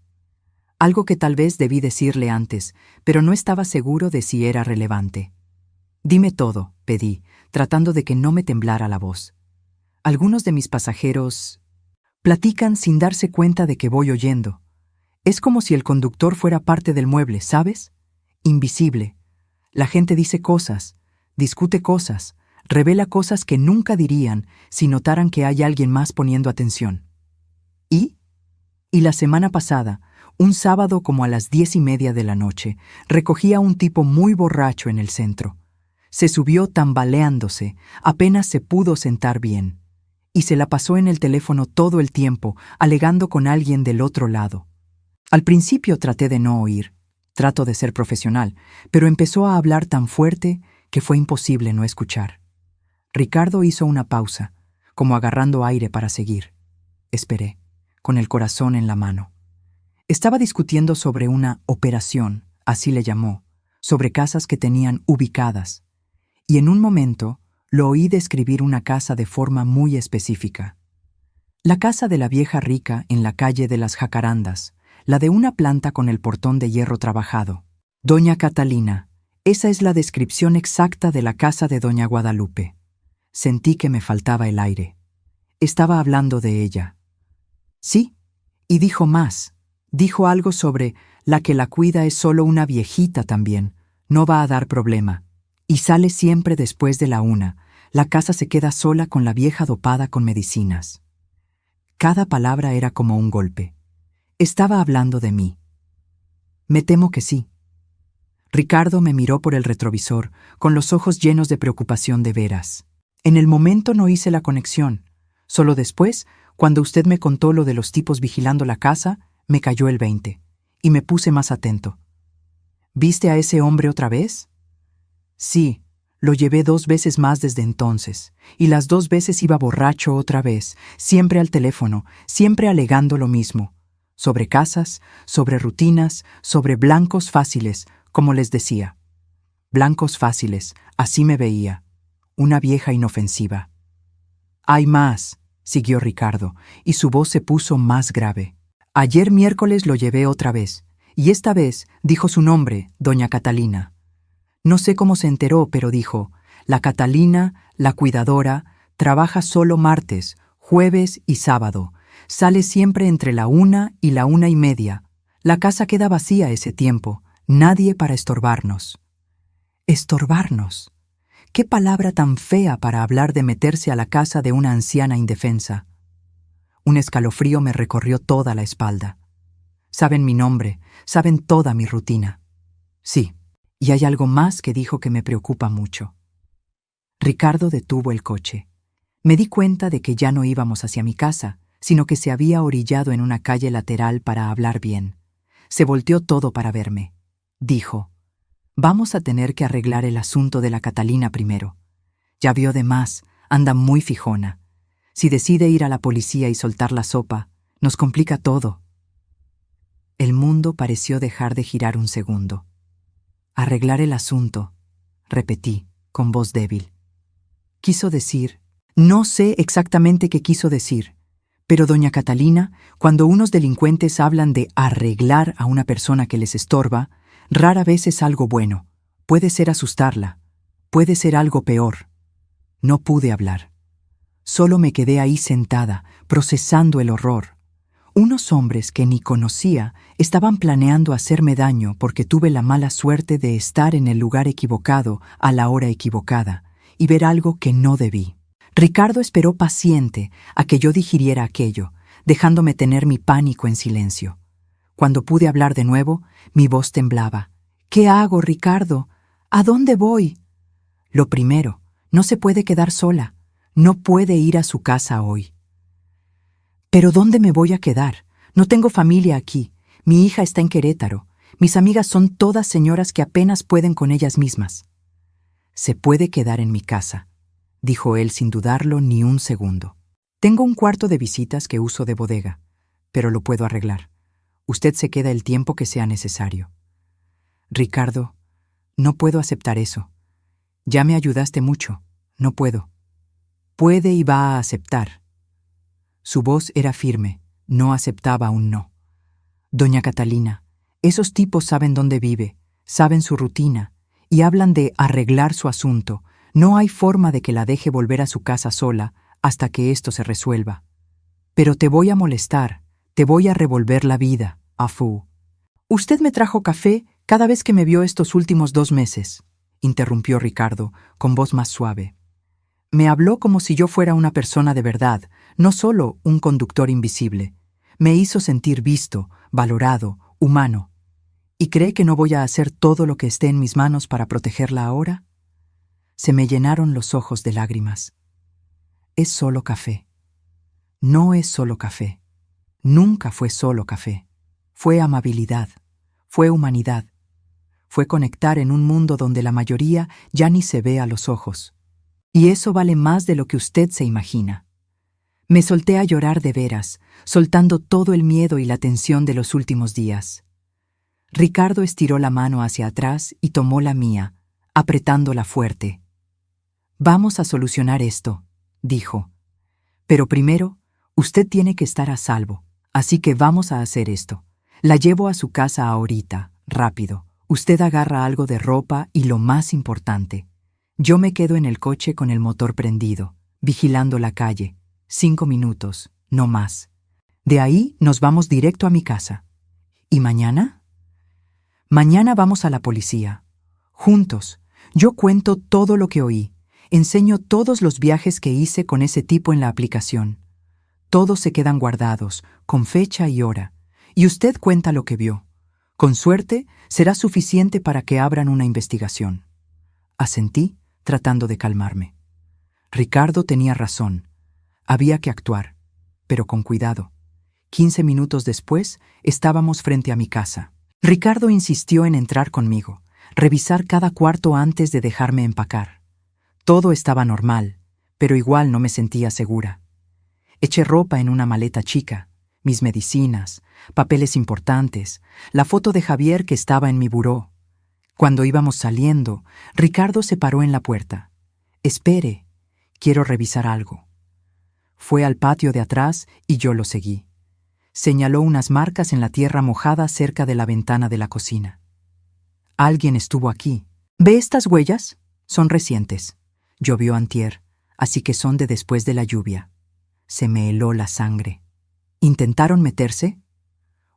Algo que tal vez debí decirle antes, pero no estaba seguro de si era relevante. Dime todo, pedí, tratando de que no me temblara la voz. Algunos de mis pasajeros platican sin darse cuenta de que voy oyendo. Es como si el conductor fuera parte del mueble, ¿sabes? Invisible. La gente dice cosas, discute cosas, revela cosas que nunca dirían si notaran que hay alguien más poniendo atención. ¿Y? Y la semana pasada, un sábado como a las 10:30 de la noche, recogí a un tipo muy borracho en el centro. Se subió tambaleándose, apenas se pudo sentar bien. Y se la pasó en el teléfono todo el tiempo, alegando con alguien del otro lado. Al principio traté de no oír, trato de ser profesional, pero empezó a hablar tan fuerte que fue imposible no escuchar. Ricardo hizo una pausa, como agarrando aire para seguir. Esperé, con el corazón en la mano. Estaba discutiendo sobre una operación, así le llamó, sobre casas que tenían ubicadas, y en un momento lo oí describir una casa de forma muy específica. La casa de la vieja rica en la calle de las Jacarandas, la de una planta con el portón de hierro trabajado. Doña Catalina, esa es la descripción exacta de la casa de doña Guadalupe. Sentí que me faltaba el aire. Estaba hablando de ella. Sí, y dijo más. Dijo algo sobre la que la cuida es solo una viejita también. No va a dar problema. Y sale siempre después de la 1. La casa se queda sola con la vieja dopada con medicinas. Cada palabra era como un golpe. Estaba hablando de mí. Me temo que sí. Ricardo me miró por el retrovisor, con los ojos llenos de preocupación de veras. En el momento no hice la conexión. Solo después, cuando usted me contó lo de los tipos vigilando la casa, me cayó el 20, y me puse más atento. ¿Viste a ese hombre otra vez? Sí, lo llevé 2 veces más desde entonces, y las 2 veces iba borracho otra vez, siempre al teléfono, siempre alegando lo mismo. Sobre casas, sobre rutinas, sobre blancos fáciles, como les decía. Blancos fáciles, así me veía. Una vieja inofensiva. Hay más, siguió Ricardo, y su voz se puso más grave. Ayer miércoles lo llevé otra vez, y esta vez dijo su nombre, doña Catalina. No sé cómo se enteró, pero dijo, la Catalina, la cuidadora, trabaja solo martes, jueves y sábado. Sale siempre entre la 1 y la 1:30. La casa queda vacía ese tiempo, nadie para estorbarnos. ¿Estorbarnos? ¿Qué palabra tan fea para hablar de meterse a la casa de una anciana indefensa? Un escalofrío me recorrió toda la espalda. Saben mi nombre, saben toda mi rutina. Sí, y hay algo más que dijo que me preocupa mucho. Ricardo detuvo el coche. Me di cuenta de que ya no íbamos hacia mi casa, sino que se había orillado en una calle lateral para hablar bien. Se volteó todo para verme. Dijo, vamos a tener que arreglar el asunto de la Catalina primero. Ya vio de más, anda muy fijona. Si decide ir a la policía y soltar la sopa, nos complica todo. El mundo pareció dejar de girar un segundo. Arreglar el asunto, repetí, con voz débil. Quiso decir, no sé exactamente qué quiso decir, pero doña Catalina, cuando unos delincuentes hablan de arreglar a una persona que les estorba, rara vez es algo bueno. Puede ser asustarla, puede ser algo peor. No pude hablar. Solo me quedé ahí sentada, procesando el horror. Unos hombres que ni conocía estaban planeando hacerme daño porque tuve la mala suerte de estar en el lugar equivocado a la hora equivocada, y ver algo que no debí. Ricardo esperó paciente a que yo digiriera aquello, dejándome tener mi pánico en silencio. Cuando pude hablar de nuevo, mi voz temblaba. «¿Qué hago, Ricardo? ¿A dónde voy?» Lo primero, no se puede quedar sola. No puede ir a su casa hoy. «¿Pero dónde me voy a quedar? No tengo familia aquí. Mi hija está en Querétaro. Mis amigas son todas señoras que apenas pueden con ellas mismas». «Se puede quedar en mi casa», dijo él sin dudarlo ni un segundo. «Tengo un cuarto de visitas que uso de bodega, pero lo puedo arreglar. Usted se queda el tiempo que sea necesario». «Ricardo, no puedo aceptar eso. Ya me ayudaste mucho. No puedo». «Puede y va a aceptar». Su voz era firme, no aceptaba un no. «Doña Catalina, esos tipos saben dónde vive, saben su rutina, y hablan de arreglar su asunto. No hay forma de que la deje volver a su casa sola hasta que esto se resuelva. Pero te voy a molestar, te voy a revolver la vida, Afu. Usted me trajo café cada vez que me vio estos últimos 2 meses», interrumpió Ricardo, con voz más suave. Me habló como si yo fuera una persona de verdad, no solo un conductor invisible. Me hizo sentir visto, valorado, humano. ¿Y cree que no voy a hacer todo lo que esté en mis manos para protegerla ahora? Se me llenaron los ojos de lágrimas. Es solo café. No es solo café. Nunca fue solo café. Fue amabilidad. Fue humanidad. Fue conectar en un mundo donde la mayoría ya ni se ve a los ojos. Y eso vale más de lo que usted se imagina. Me solté a llorar de veras, soltando todo el miedo y la tensión de los últimos días. Ricardo estiró la mano hacia atrás y tomó la mía, apretándola fuerte. «Vamos a solucionar esto», dijo. «Pero primero, usted tiene que estar a salvo, así que vamos a hacer esto. La llevo a su casa ahorita, rápido. Usted agarra algo de ropa y lo más importante. Yo me quedo en el coche con el motor prendido, vigilando la calle. 5 minutos, no más. De ahí nos vamos directo a mi casa. ¿Y mañana? Mañana vamos a la policía. Juntos. Yo cuento todo lo que oí. Enseño todos los viajes que hice con ese tipo en la aplicación. Todos se quedan guardados, con fecha y hora. Y usted cuenta lo que vio. Con suerte, será suficiente para que abran una investigación». Asentí, tratando de calmarme. Ricardo tenía razón. Había que actuar, pero con cuidado. 15 minutos después, estábamos frente a mi casa. Ricardo insistió en entrar conmigo, revisar cada cuarto antes de dejarme empacar. Todo estaba normal, pero igual no me sentía segura. Eché ropa en una maleta chica, mis medicinas, papeles importantes, la foto de Javier que estaba en mi buró. Cuando íbamos saliendo, Ricardo se paró en la puerta. «Espere, quiero revisar algo». Fue al patio de atrás y yo lo seguí. Señaló unas marcas en la tierra mojada cerca de la ventana de la cocina. «Alguien estuvo aquí. ¿Ve estas huellas? Son recientes. Llovió antier, así que son de después de la lluvia». Se me heló la sangre. ¿Intentaron meterse?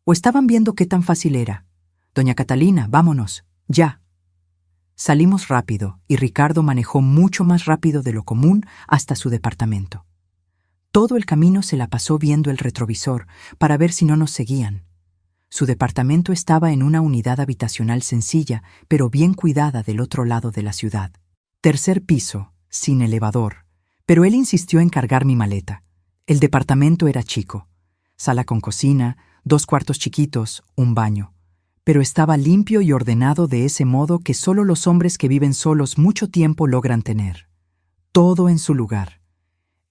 ¿O estaban viendo qué tan fácil era? «Doña Catalina, vámonos, ya». Salimos rápido y Ricardo manejó mucho más rápido de lo común hasta su departamento. Todo el camino se la pasó viendo el retrovisor para ver si no nos seguían. Su departamento estaba en una unidad habitacional sencilla, pero bien cuidada del otro lado de la ciudad. 3er piso, sin elevador, pero él insistió en cargar mi maleta. El departamento era chico. Sala con cocina, 2 cuartos chiquitos, un baño. Pero estaba limpio y ordenado de ese modo que solo los hombres que viven solos mucho tiempo logran tener. Todo en su lugar.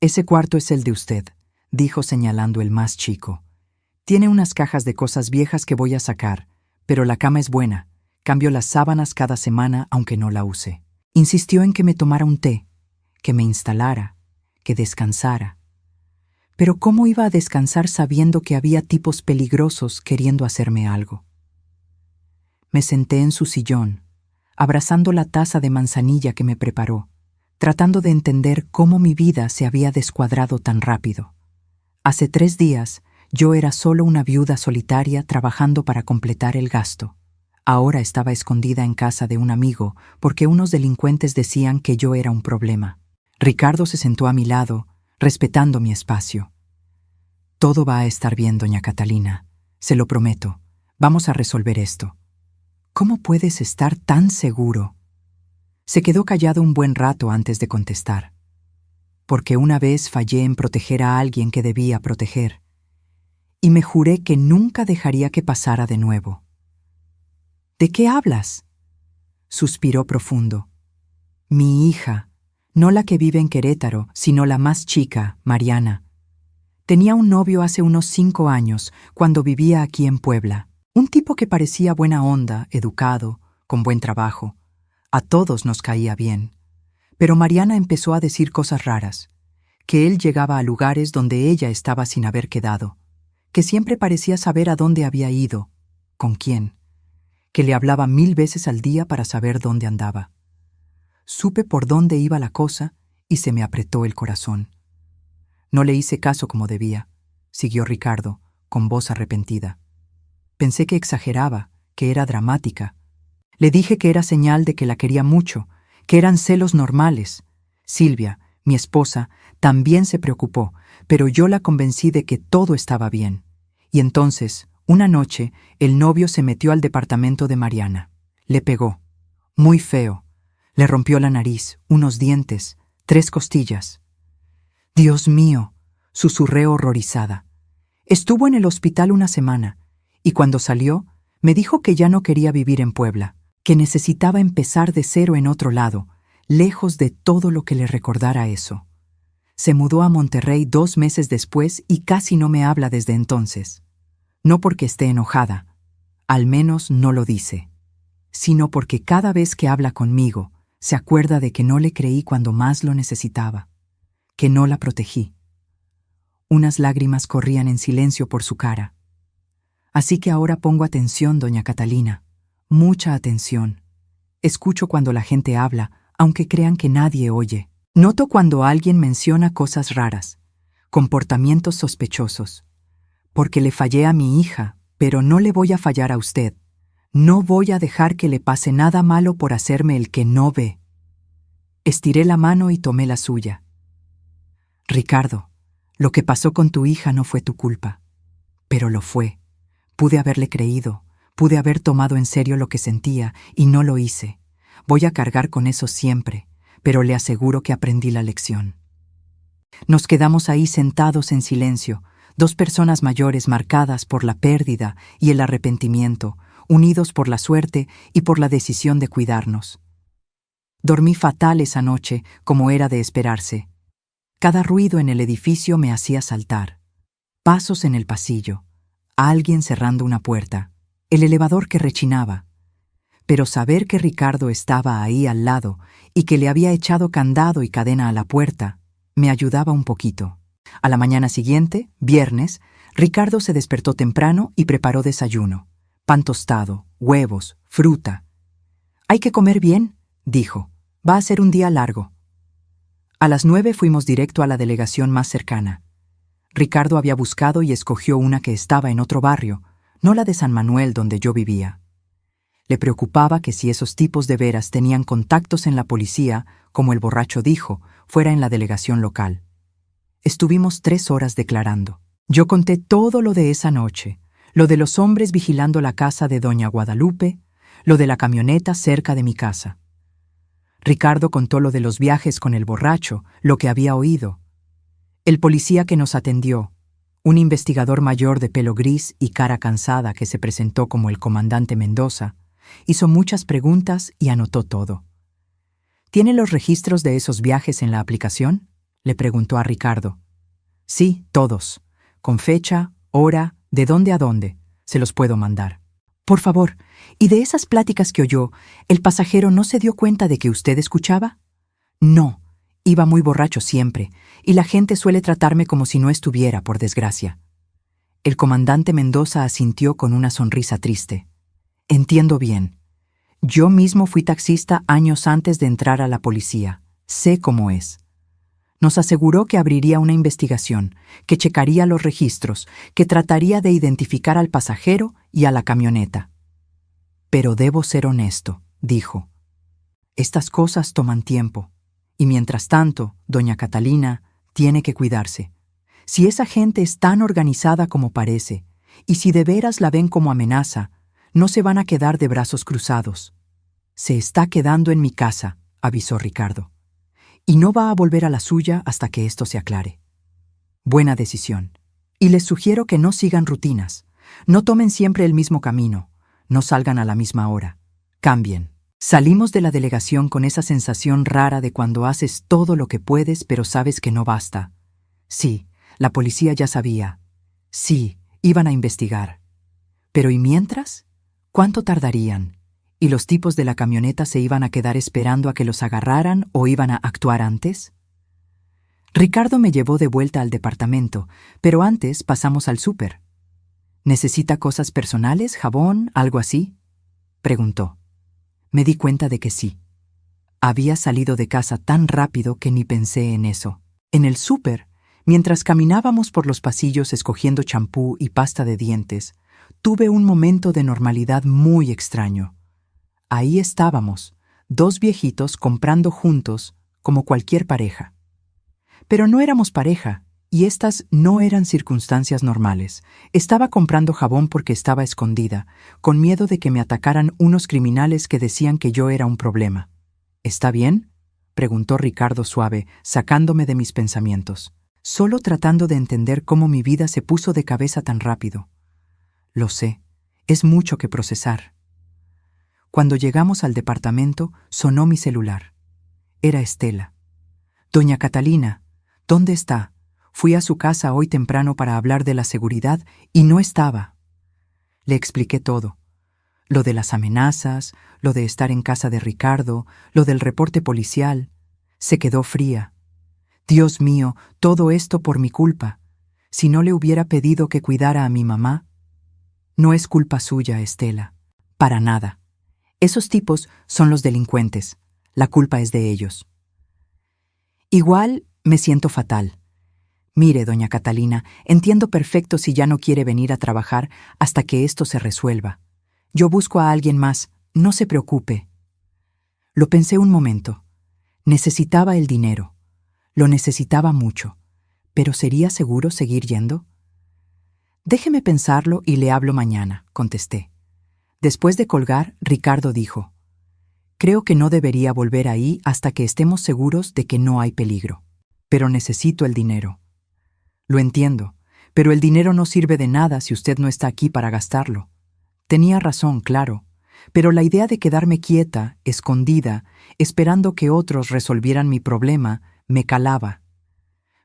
«Ese cuarto es el de usted», dijo señalando el más chico. «Tiene unas cajas de cosas viejas que voy a sacar, pero la cama es buena. Cambio las sábanas cada semana aunque no la use». Insistió en que me tomara un té, que me instalara, que descansara. Pero ¿cómo iba a descansar sabiendo que había tipos peligrosos queriendo hacerme algo? Me senté en su sillón, abrazando la taza de manzanilla que me preparó, tratando de entender cómo mi vida se había descuadrado tan rápido. Hace 3 días, yo era solo una viuda solitaria trabajando para completar el gasto. Ahora estaba escondida en casa de un amigo porque unos delincuentes decían que yo era un problema. Ricardo se sentó a mi lado, respetando mi espacio. Todo va a estar bien, doña Catalina. Se lo prometo. Vamos a resolver esto. ¿Cómo puedes estar tan seguro? Se quedó callado un buen rato antes de contestar. Porque una vez fallé en proteger a alguien que debía proteger. Y me juré que nunca dejaría que pasara de nuevo. ¿De qué hablas? Suspiró profundo. Mi hija, no la que vive en Querétaro, sino la más chica, Mariana. Tenía un novio hace unos 5 años, cuando vivía aquí en Puebla. Un tipo que parecía buena onda, educado, con buen trabajo. A todos nos caía bien. Pero Mariana empezó a decir cosas raras. Que él llegaba a lugares donde ella estaba sin haber quedado. Que siempre parecía saber a dónde había ido, con quién. Que le hablaba 1000 veces al día para saber dónde andaba. Supe por dónde iba la cosa y se me apretó el corazón. No le hice caso como debía, siguió Ricardo, con voz arrepentida. Pensé que exageraba, que era dramática. Le dije que era señal de que la quería mucho, que eran celos normales. Silvia, mi esposa, también se preocupó, pero yo la convencí de que todo estaba bien. Y entonces, una noche, el novio se metió al departamento de Mariana. Le pegó. Muy feo. Le rompió la nariz, unos dientes, 3 costillas. Dios mío, susurré horrorizada. Estuvo en el hospital una semana, y cuando salió, me dijo que ya no quería vivir en Puebla, que necesitaba empezar de cero en otro lado, lejos de todo lo que le recordara eso. Se mudó a Monterrey 2 meses después y casi no me habla desde entonces. No porque esté enojada, al menos no lo dice, sino porque cada vez que habla conmigo, se acuerda de que no le creí cuando más lo necesitaba, que no la protegí. Unas lágrimas corrían en silencio por su cara. Así que ahora pongo atención, doña Catalina, mucha atención. Escucho cuando la gente habla, aunque crean que nadie oye. Noto cuando alguien menciona cosas raras, comportamientos sospechosos. Porque le fallé a mi hija, pero no le voy a fallar a usted. No voy a dejar que le pase nada malo por hacerme el que no ve. Estiré la mano y tomé la suya. Ricardo, lo que pasó con tu hija no fue tu culpa, pero lo fue. Pude haberle creído, pude haber tomado en serio lo que sentía y no lo hice. Voy a cargar con eso siempre, pero le aseguro que aprendí la lección. Nos quedamos ahí sentados en silencio, 2 personas mayores marcadas por la pérdida y el arrepentimiento, unidos por la suerte y por la decisión de cuidarnos. Dormí fatal esa noche, como era de esperarse. Cada ruido en el edificio me hacía saltar. Pasos en el pasillo, alguien cerrando una puerta, el elevador que rechinaba. Pero saber que Ricardo estaba ahí al lado y que le había echado candado y cadena a la puerta, me ayudaba un poquito. A la mañana siguiente, viernes, Ricardo se despertó temprano y preparó desayuno. Pan tostado, huevos, fruta. «Hay que comer bien», dijo. «Va a ser un día largo». A las 9 fuimos directo a la delegación más cercana. Ricardo había buscado y escogió una que estaba en otro barrio, no la de San Manuel donde yo vivía. Le preocupaba que si esos tipos de veras tenían contactos en la policía, como el borracho dijo, fuera en la delegación local. Estuvimos 3 horas declarando. Yo conté todo lo de esa noche, lo de los hombres vigilando la casa de doña Guadalupe, lo de la camioneta cerca de mi casa. Ricardo contó lo de los viajes con el borracho, lo que había oído. El policía que nos atendió, un investigador mayor de pelo gris y cara cansada que se presentó como el comandante Mendoza, hizo muchas preguntas y anotó todo. ¿Tiene los registros de esos viajes en la aplicación?, le preguntó a Ricardo. Sí, todos. Con fecha, hora, de dónde a dónde. Se los puedo mandar. Por favor, ¿y de esas pláticas que oyó, el pasajero no se dio cuenta de que usted escuchaba? No, iba muy borracho siempre, y la gente suele tratarme como si no estuviera, por desgracia. El comandante Mendoza asintió con una sonrisa triste. Entiendo bien. Yo mismo fui taxista años antes de entrar a la policía. Sé cómo es. Nos aseguró que abriría una investigación, que checaría los registros, que trataría de identificar al pasajero y a la camioneta. Pero debo ser honesto, dijo. Estas cosas toman tiempo, y mientras tanto, doña Catalina tiene que cuidarse. Si esa gente es tan organizada como parece, y si de veras la ven como amenaza, no se van a quedar de brazos cruzados. Se está quedando en mi casa, avisó Ricardo, y no va a volver a la suya hasta que esto se aclare. Buena decisión. Y les sugiero que no sigan rutinas, no tomen siempre el mismo camino, no salgan a la misma hora, cambien. Salimos de la delegación con esa sensación rara de cuando haces todo lo que puedes pero sabes que no basta. Sí, la policía ya sabía. Sí, iban a investigar. Pero ¿y mientras? ¿Cuánto tardarían? ¿Y los tipos de la camioneta se iban a quedar esperando a que los agarraran o iban a actuar antes? Ricardo me llevó de vuelta al departamento, pero antes pasamos al súper. ¿Necesita cosas personales, jabón, algo así?, preguntó. Me di cuenta de que sí. Había salido de casa tan rápido que ni pensé en eso. En el súper, mientras caminábamos por los pasillos escogiendo champú y pasta de dientes, tuve un momento de normalidad muy extraño. Ahí estábamos, dos viejitos comprando juntos como cualquier pareja. Pero no éramos pareja, y estas no eran circunstancias normales. Estaba comprando jabón porque estaba escondida, con miedo de que me atacaran unos criminales que decían que yo era un problema. ¿Está bien?, preguntó Ricardo suave, sacándome de mis pensamientos, solo tratando de entender cómo mi vida se puso de cabeza tan rápido. Lo sé, es mucho que procesar. Cuando llegamos al departamento, sonó mi celular. Era Estela. Doña Catalina, ¿dónde está? Fui a su casa hoy temprano para hablar de la seguridad y no estaba. Le expliqué todo. Lo de las amenazas, lo de estar en casa de Ricardo, lo del reporte policial. Se quedó fría. Dios mío, todo esto por mi culpa. Si no le hubiera pedido que cuidara a mi mamá. No es culpa suya, Estela. Para nada. Esos tipos son los delincuentes. La culpa es de ellos. Igual me siento fatal. Mire, doña Catalina, entiendo perfecto si ya no quiere venir a trabajar hasta que esto se resuelva. Yo busco a alguien más, no se preocupe. Lo pensé un momento. Necesitaba el dinero. Lo necesitaba mucho. ¿Pero sería seguro seguir yendo? Déjeme pensarlo y le hablo mañana, contesté. Después de colgar, Ricardo dijo: Creo que no debería volver ahí hasta que estemos seguros de que no hay peligro. Pero necesito el dinero. Lo entiendo, pero el dinero no sirve de nada si usted no está aquí para gastarlo. Tenía razón, claro, pero la idea de quedarme quieta, escondida, esperando que otros resolvieran mi problema, me calaba.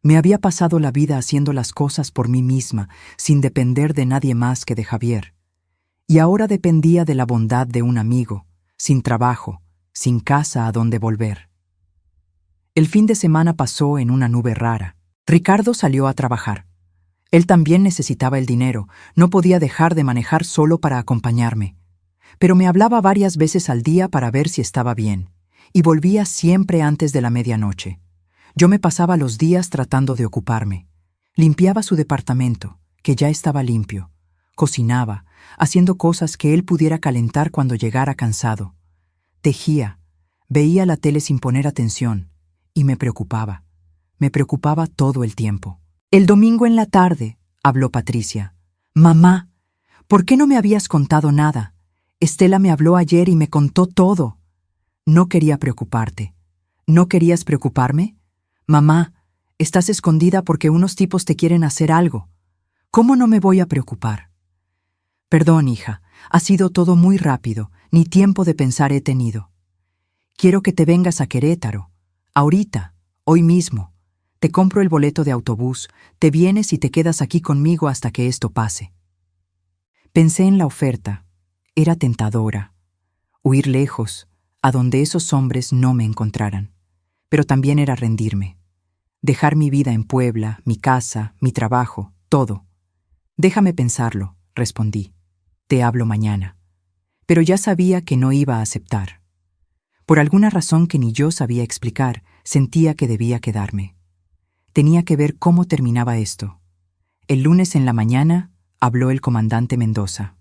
Me había pasado la vida haciendo las cosas por mí misma, sin depender de nadie más que de Javier. Y ahora dependía de la bondad de un amigo, sin trabajo, sin casa a donde volver. El fin de semana pasó en una nube rara. Ricardo salió a trabajar. Él también necesitaba el dinero, no podía dejar de manejar solo para acompañarme. Pero me hablaba varias veces al día para ver si estaba bien, y volvía siempre antes de la medianoche. Yo me pasaba los días tratando de ocuparme. Limpiaba su departamento, que ya estaba limpio. Cocinaba, haciendo cosas que él pudiera calentar cuando llegara cansado. Tejía, veía la tele sin poner atención, y me preocupaba. Me preocupaba todo el tiempo. El domingo en la tarde, habló Patricia. Mamá, ¿por qué no me habías contado nada? Estela me habló ayer y me contó todo. No quería preocuparte. ¿No querías preocuparme? Mamá, estás escondida porque unos tipos te quieren hacer algo. ¿Cómo no me voy a preocupar? Perdón, hija, ha sido todo muy rápido, ni tiempo de pensar he tenido. Quiero que te vengas a Querétaro. Ahorita, hoy mismo. Te compro el boleto de autobús, te vienes y te quedas aquí conmigo hasta que esto pase. Pensé en la oferta. Era tentadora. Huir lejos, a donde esos hombres no me encontraran. Pero también era rendirme. Dejar mi vida en Puebla, mi casa, mi trabajo, todo. Déjame pensarlo, respondí. Te hablo mañana. Pero ya sabía que no iba a aceptar. Por alguna razón que ni yo sabía explicar, sentía que debía quedarme. Tenía que ver cómo terminaba esto. El lunes en la mañana habló el comandante Mendoza.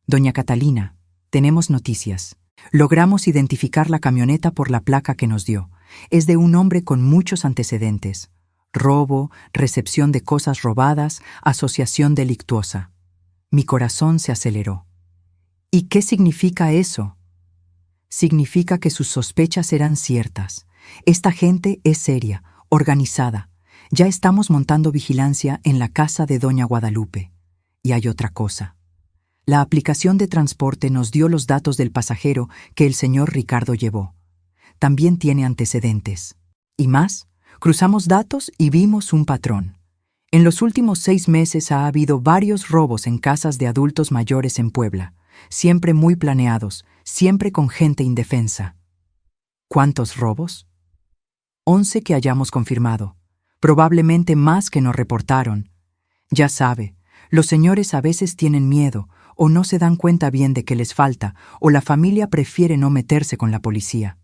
Doña Catalina, Tenemos noticias. Logramos identificar la camioneta por la placa que nos dio. Es de un hombre con muchos antecedentes: robo, recepción de cosas robadas, asociación delictuosa. Mi corazón se aceleró. ¿Y qué significa eso? Significa que sus sospechas eran ciertas. Esta gente es seria, organizada. Ya estamos montando vigilancia en la casa de Doña Guadalupe. Y hay otra cosa. La aplicación de transporte nos dio los datos del pasajero que el señor Ricardo llevó. También tiene antecedentes. Y más, cruzamos datos y vimos un patrón. En los últimos 6 meses ha habido varios robos en casas de adultos mayores en Puebla, siempre muy planeados, siempre con gente indefensa. ¿Cuántos robos? 11 que hayamos confirmado, probablemente más que nos reportaron. Ya sabe, los señores a veces tienen miedo o no se dan cuenta bien de que les falta, o la familia prefiere no meterse con la policía.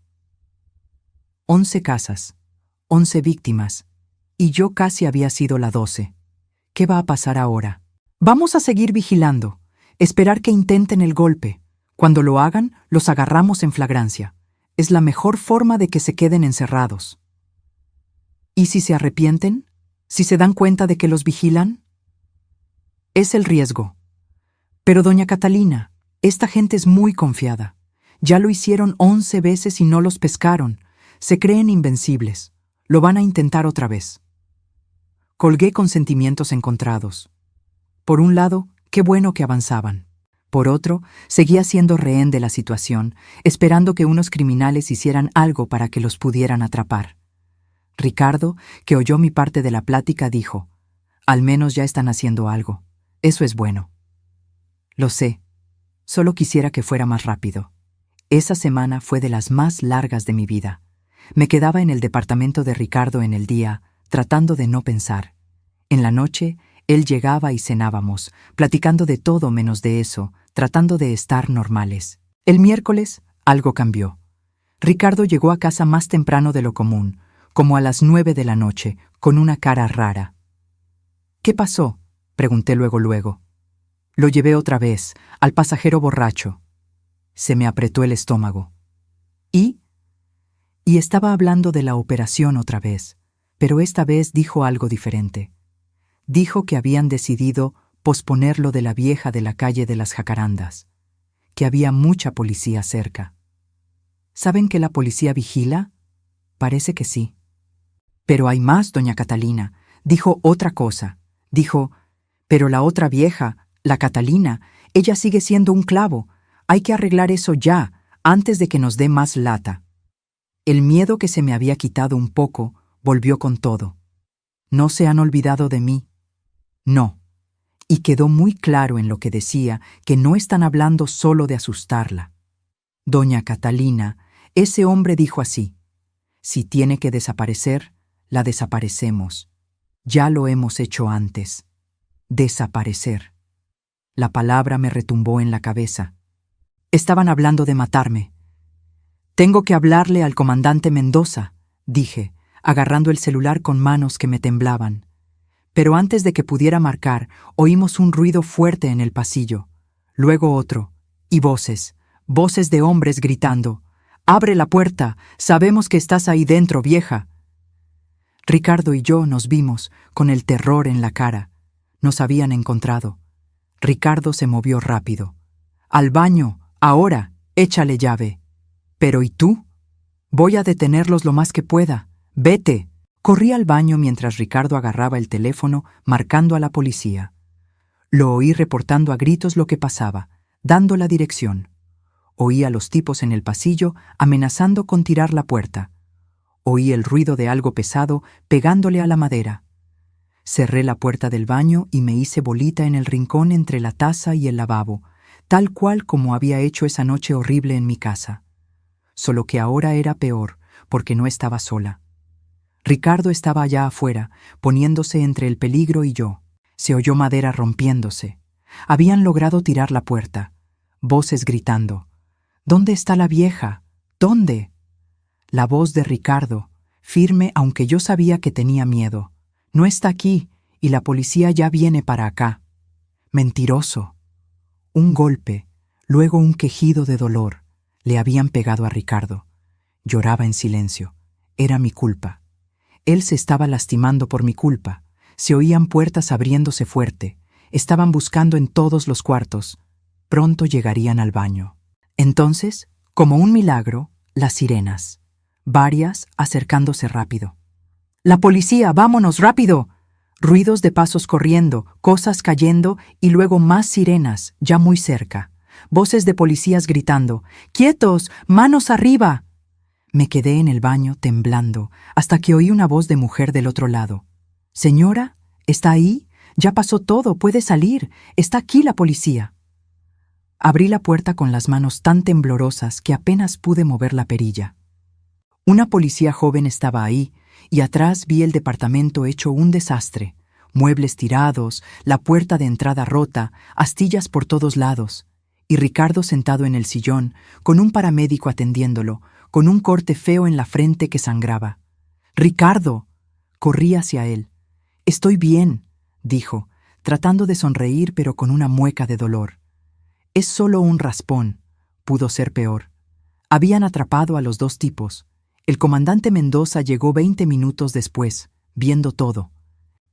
11 casas, 11 víctimas, y yo casi había sido la 12. ¿Qué va a pasar ahora? Vamos a seguir vigilando, esperar que intenten el golpe. Cuando lo hagan, los agarramos en flagrancia. Es la mejor forma de que se queden encerrados. ¿Y si se arrepienten? ¿Si se dan cuenta de que los vigilan? Es el riesgo. Pero doña Catalina, esta gente es muy confiada. Ya lo hicieron 11 veces y no los pescaron. Se creen invencibles. Lo van a intentar otra vez. Colgué con sentimientos encontrados. Por un lado, qué bueno que avanzaban. Por otro, seguía siendo rehén de la situación, esperando que unos criminales hicieran algo para que los pudieran atrapar. Ricardo, que oyó mi parte de la plática, dijo: «Al menos ya están haciendo algo. Eso es bueno». Lo sé. Solo quisiera que fuera más rápido. Esa semana fue de las más largas de mi vida. Me quedaba en el departamento de Ricardo en el día, tratando de no pensar. En la noche, él llegaba y cenábamos, platicando de todo menos de eso, tratando de estar normales. El miércoles, algo cambió. Ricardo llegó a casa más temprano de lo común, como a las 9 de la noche, con una cara rara. «¿Qué pasó?», pregunté luego. «Lo llevé otra vez, al pasajero borracho». Se me apretó el estómago. ¿Y? Y estaba hablando de la operación otra vez, pero esta vez dijo algo diferente. Dijo que habían decidido posponer lo de la vieja de la calle de las Jacarandas, que había mucha policía cerca. ¿Saben que la policía vigila? Parece que sí. Pero hay más, doña Catalina. Dijo otra cosa. Dijo: «Pero la otra vieja, la Catalina, ella sigue siendo un clavo. Hay que arreglar eso ya, antes de que nos dé más lata». El miedo que se me había quitado un poco volvió con todo. No se han olvidado de mí. No. Y quedó muy claro en lo que decía que no están hablando solo de asustarla. Doña Catalina, ese hombre dijo así: «Si tiene que desaparecer, la desaparecemos. Ya lo hemos hecho antes». Desaparecer. La palabra me retumbó en la cabeza. Estaban hablando de matarme. «Tengo que hablarle al comandante Mendoza», dije, agarrando el celular con manos que me temblaban. Pero antes de que pudiera marcar, oímos un ruido fuerte en el pasillo, luego otro, y voces de hombres gritando: «¡Abre la puerta! Sabemos que estás ahí dentro, vieja». Ricardo y yo nos vimos, con el terror en la cara. Nos habían encontrado. Ricardo se movió rápido. «Al baño, ahora, échale llave». «¿Pero y tú?» «Voy a detenerlos lo más que pueda. Vete». Corrí al baño mientras Ricardo agarraba el teléfono, marcando a la policía. Lo oí reportando a gritos lo que pasaba, dando la dirección. Oí a los tipos en el pasillo amenazando con tirar la puerta. Oí el ruido de algo pesado pegándole a la madera. Cerré la puerta del baño y me hice bolita en el rincón entre la taza y el lavabo, tal cual como había hecho esa noche horrible en mi casa. Solo que ahora era peor, porque no estaba sola. Ricardo estaba allá afuera, poniéndose entre el peligro y yo. Se oyó madera rompiéndose. Habían logrado tirar la puerta. Voces gritando: «¿Dónde está la vieja? ¿Dónde?». La voz de Ricardo, firme aunque yo sabía que tenía miedo: «No está aquí, y la policía ya viene para acá». Mentiroso. Un golpe. Luego un quejido de dolor. Le habían pegado a Ricardo. Lloraba en silencio. Era mi culpa. Él se estaba lastimando por mi culpa. Se oían puertas abriéndose fuerte. Estaban buscando en todos los cuartos. Pronto llegarían al baño. Entonces, como un milagro, las sirenas. Varias acercándose rápido. ¡La policía! ¡Vámonos, rápido! Ruidos de pasos corriendo, cosas cayendo y luego más sirenas, ya muy cerca. Voces de policías gritando: ¡Quietos! ¡Manos arriba! Me quedé en el baño temblando hasta que oí una voz de mujer del otro lado. «Señora, ¿está ahí? Ya pasó todo, puede salir. Está aquí la policía». Abrí la puerta con las manos tan temblorosas que apenas pude mover la perilla. Una policía joven estaba ahí, y atrás vi el departamento hecho un desastre. Muebles tirados, la puerta de entrada rota, astillas por todos lados. Y Ricardo sentado en el sillón, con un paramédico atendiéndolo, con un corte feo en la frente que sangraba. «¡Ricardo!». Corrí hacia él. «Estoy bien», dijo, tratando de sonreír pero con una mueca de dolor. «Es solo un raspón. Pudo ser peor». Habían atrapado a los dos tipos. El comandante Mendoza llegó 20 minutos después, viendo todo.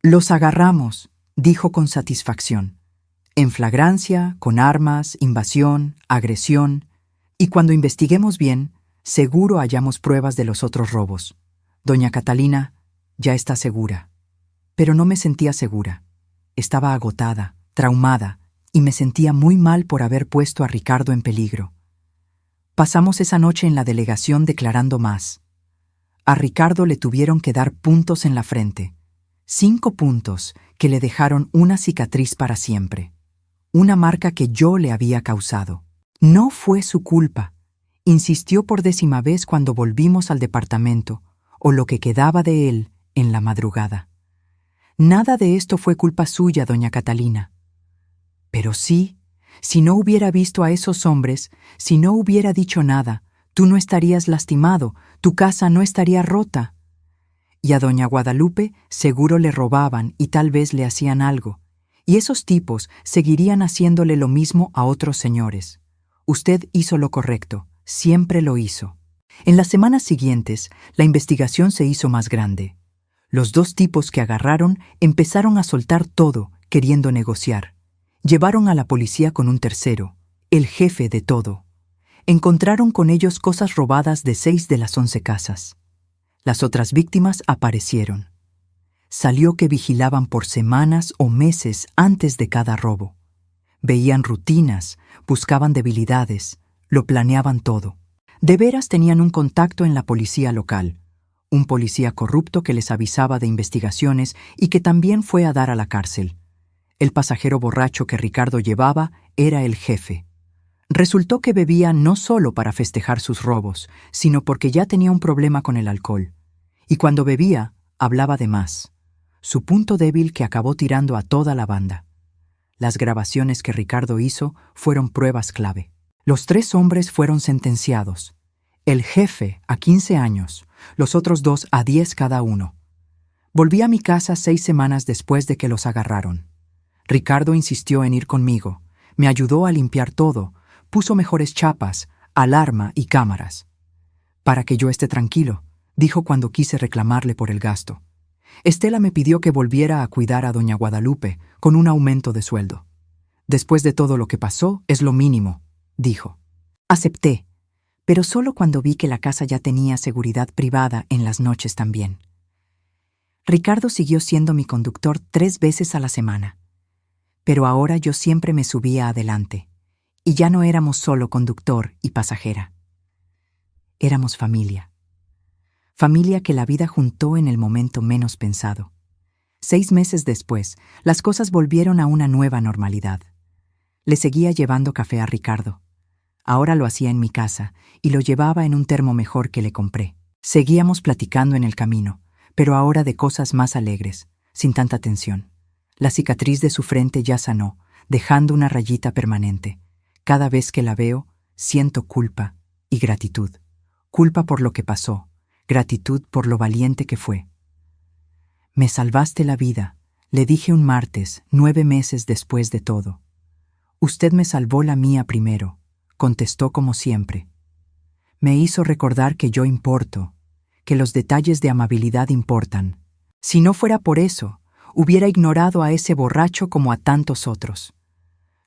«Los agarramos», dijo con satisfacción. «En flagrancia, con armas, invasión, agresión. Y cuando investiguemos bien, seguro hallamos pruebas de los otros robos. Doña Catalina ya está segura». Pero no me sentía segura. Estaba agotada, traumada, y me sentía muy mal por haber puesto a Ricardo en peligro. Pasamos esa noche en la delegación declarando más. A Ricardo le tuvieron que dar puntos en la frente. 5 puntos que le dejaron una cicatriz para siempre. Una marca que yo le había causado. No fue su culpa. Insistió por 10ª vez cuando volvimos al departamento, o lo que quedaba de él, en la madrugada. Nada de esto fue culpa suya, doña Catalina. Pero sí, si no hubiera visto a esos hombres, si no hubiera dicho nada, tú no estarías lastimado, tu casa no estaría rota. Y a doña Guadalupe seguro le robaban y tal vez le hacían algo. Y esos tipos seguirían haciéndole lo mismo a otros señores. Usted hizo lo correcto, siempre lo hizo. En las semanas siguientes, la investigación se hizo más grande. Los 2 tipos que agarraron empezaron a soltar todo, queriendo negociar. Llevaron a la policía con un tercero, el jefe de todo. Encontraron con ellos cosas robadas de 6 de las 11 casas. Las otras víctimas aparecieron. Salió que vigilaban por semanas o meses antes de cada robo. Veían rutinas, buscaban debilidades, lo planeaban todo. De veras tenían un contacto en la policía local. Un policía corrupto que les avisaba de investigaciones y que también fue a dar a la cárcel. El pasajero borracho que Ricardo llevaba era el jefe. Resultó que bebía no solo para festejar sus robos, sino porque ya tenía un problema con el alcohol. Y cuando bebía, hablaba de más. Su punto débil que acabó tirando a toda la banda. Las grabaciones que Ricardo hizo fueron pruebas clave. Los 3 hombres fueron sentenciados. El jefe a 15 años, los otros 2 a 10 cada uno. Volví a mi casa 6 semanas después de que los agarraron. Ricardo insistió en ir conmigo. Me ayudó a limpiar todo, puso mejores chapas, alarma y cámaras. «Para que yo esté tranquilo», dijo cuando quise reclamarle por el gasto. Estela me pidió que volviera a cuidar a doña Guadalupe con un aumento de sueldo. «Después de todo lo que pasó, es lo mínimo», dijo. Acepté, pero solo cuando vi que la casa ya tenía seguridad privada en las noches también. Ricardo siguió siendo mi conductor 3 veces a la semana. Pero ahora yo siempre me subía adelante, y ya no éramos solo conductor y pasajera. Éramos familia. Familia que la vida juntó en el momento menos pensado. 6 meses después, las cosas volvieron a una nueva normalidad. Le seguía llevando café a Ricardo. Ahora lo hacía en mi casa y lo llevaba en un termo mejor que le compré. Seguíamos platicando en el camino, pero ahora de cosas más alegres, sin tanta tensión. La cicatriz de su frente ya sanó, dejando una rayita permanente. Cada vez que la veo, siento culpa y gratitud. Culpa por lo que pasó, gratitud por lo valiente que fue. «Me salvaste la vida», le dije un martes, 9 meses después de todo. «Usted me salvó la mía primero», contestó como siempre. Me hizo recordar que yo importo, que los detalles de amabilidad importan. Si no fuera por eso, hubiera ignorado a ese borracho como a tantos otros.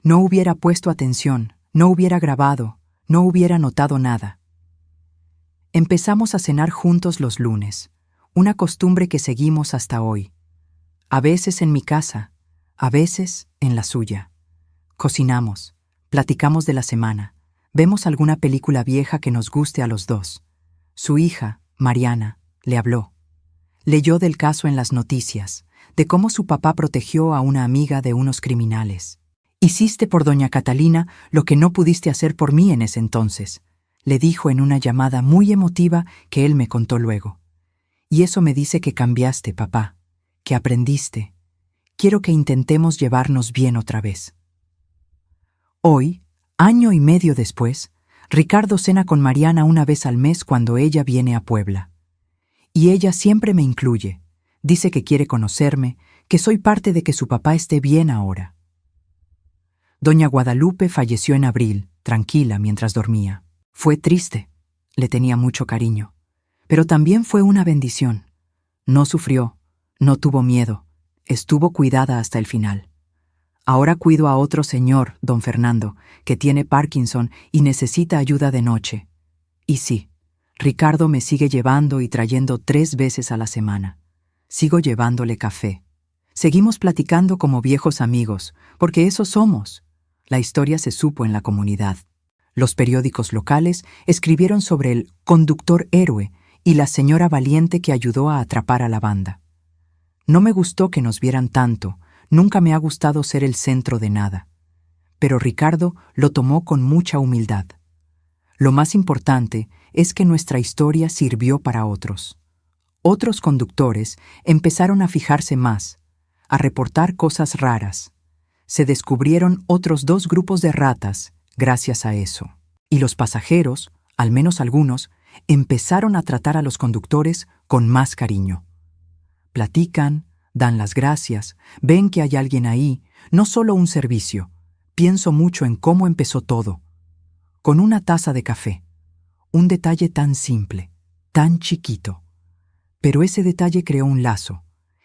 No hubiera puesto atención, no hubiera grabado, no hubiera notado nada. Empezamos a cenar juntos los lunes, una costumbre que seguimos hasta hoy. A veces en mi casa, a veces en la suya. Cocinamos, platicamos de la semana, vemos alguna película vieja que nos guste a los dos. Su hija, Mariana, le habló. Leyó del caso en las noticias, de cómo su papá protegió a una amiga de unos criminales. Hiciste por doña Catalina lo que no pudiste hacer por mí en ese entonces, le dijo en una llamada muy emotiva que él me contó luego. Y eso me dice que cambiaste, papá, que aprendiste. Quiero que intentemos llevarnos bien otra vez. Hoy, año y medio después, Ricardo cena con Mariana una vez al mes cuando ella viene a Puebla. Y ella siempre me incluye. Dice que quiere conocerme, que soy parte de que su papá esté bien ahora. Doña Guadalupe falleció en abril, tranquila mientras dormía. Fue triste, le tenía mucho cariño, pero también fue una bendición. No sufrió, no tuvo miedo, estuvo cuidada hasta el final. Ahora cuido a otro señor, don Fernando, que tiene Parkinson y necesita ayuda de noche. Y sí, Ricardo me sigue llevando y trayendo 3 veces a la semana. Sigo llevándole café. Seguimos platicando como viejos amigos, porque eso somos. La historia se supo en la comunidad. Los periódicos locales escribieron sobre el conductor héroe y la señora valiente que ayudó a atrapar a la banda. No me gustó que nos vieran tanto, nunca me ha gustado ser el centro de nada. Pero Ricardo lo tomó con mucha humildad. Lo más importante es que nuestra historia sirvió para otros. Otros conductores empezaron a fijarse más, a reportar cosas raras. Se descubrieron otros 2 grupos de ratas gracias a eso. Y los pasajeros, al menos algunos, empezaron a tratar a los conductores con más cariño. Platican, dan las gracias, ven que hay alguien ahí, no solo un servicio. Pienso mucho en cómo empezó todo. Con una taza de café. Un detalle tan simple, tan chiquito. Pero ese detalle creó un lazo,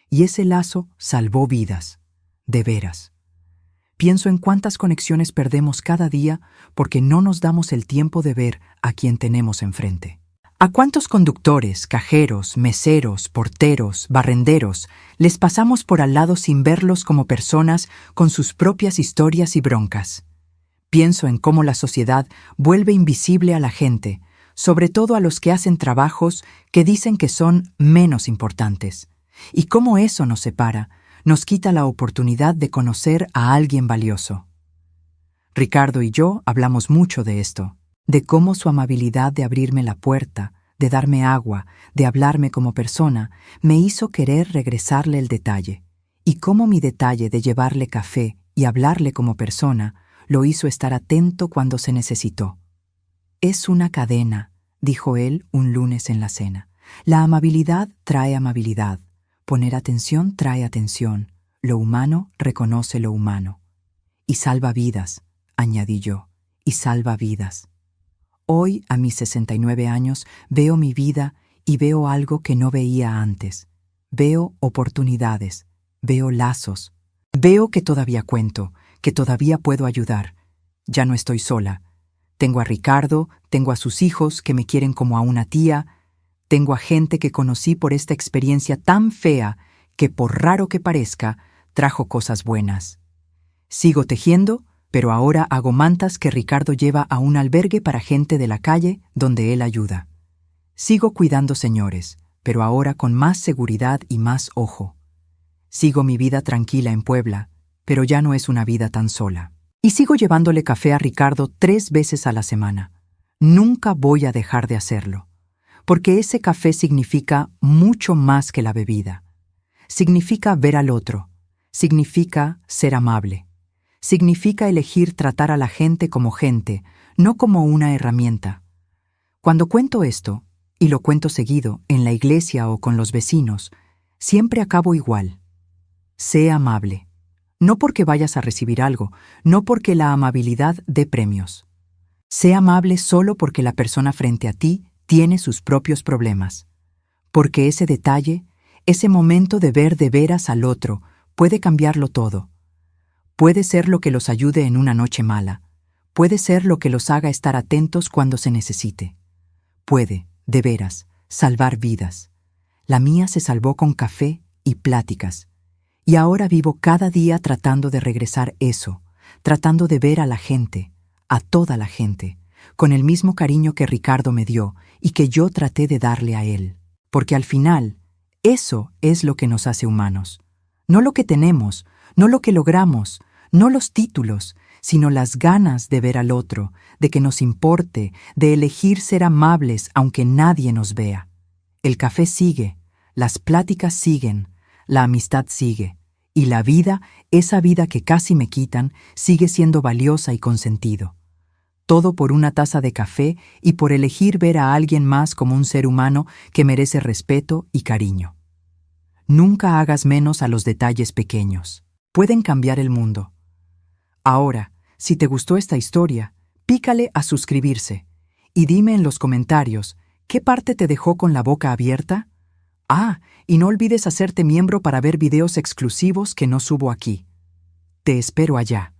y ese lazo salvó vidas, de veras. Pienso en cuántas conexiones perdemos cada día porque no nos damos el tiempo de ver a quien tenemos enfrente. ¿A cuántos conductores, cajeros, meseros, porteros, barrenderos les pasamos por al lado sin verlos como personas con sus propias historias y broncas? Pienso en cómo la sociedad vuelve invisible a la gente, sobre todo a los que hacen trabajos que dicen que son menos importantes, y cómo eso nos separa, nos quita la oportunidad de conocer a alguien valioso. Ricardo y yo hablamos mucho de esto, de cómo su amabilidad de abrirme la puerta, de darme agua, de hablarme como persona, me hizo querer regresarle el detalle, y cómo mi detalle de llevarle café y hablarle como persona lo hizo estar atento cuando se necesitó. Es una cadena, dijo él un lunes en la cena. La amabilidad trae amabilidad. Poner atención trae atención. Lo humano reconoce lo humano. Y salva vidas, añadí yo, y salva vidas. Hoy, a mis 69 años, veo mi vida y veo algo que no veía antes. Veo oportunidades, veo lazos. Veo que todavía cuento, que todavía puedo ayudar. Ya no estoy sola. Tengo a Ricardo, tengo a sus hijos que me quieren como a una tía, tengo a gente que conocí por esta experiencia tan fea que, por raro que parezca, trajo cosas buenas. Sigo tejiendo, pero ahora hago mantas que Ricardo lleva a un albergue para gente de la calle donde él ayuda. Sigo cuidando señores, pero ahora con más seguridad y más ojo. Sigo mi vida tranquila en Puebla, pero ya no es una vida tan sola. Y sigo llevándole café a Ricardo 3 veces a la semana. Nunca voy a dejar de hacerlo, porque ese café significa mucho más que la bebida. Significa ver al otro, significa ser amable, significa elegir tratar a la gente como gente, no como una herramienta. Cuando cuento esto, y lo cuento seguido en la iglesia o con los vecinos, siempre acabo igual. Sé amable. No porque vayas a recibir algo, no porque la amabilidad dé premios. Sé amable solo porque la persona frente a ti tiene sus propios problemas. Porque ese detalle, ese momento de ver de veras al otro, puede cambiarlo todo. Puede ser lo que los ayude en una noche mala. Puede ser lo que los haga estar atentos cuando se necesite. Puede, de veras, salvar vidas. La mía se salvó con café y pláticas. Y ahora vivo cada día tratando de regresar eso, tratando de ver a la gente, a toda la gente, con el mismo cariño que Ricardo me dio y que yo traté de darle a él. Porque al final, eso es lo que nos hace humanos. No lo que tenemos, no lo que logramos, no los títulos, sino las ganas de ver al otro, de que nos importe, de elegir ser amables aunque nadie nos vea. El café sigue, las pláticas siguen, la amistad sigue, y la vida, esa vida que casi me quitan, sigue siendo valiosa y con sentido. Todo por una taza de café y por elegir ver a alguien más como un ser humano que merece respeto y cariño. Nunca hagas menos a los detalles pequeños. Pueden cambiar el mundo. Ahora, si te gustó esta historia, pícale a suscribirse y dime en los comentarios qué parte te dejó con la boca abierta. Y no olvides hacerte miembro para ver videos exclusivos que no subo aquí. Te espero allá.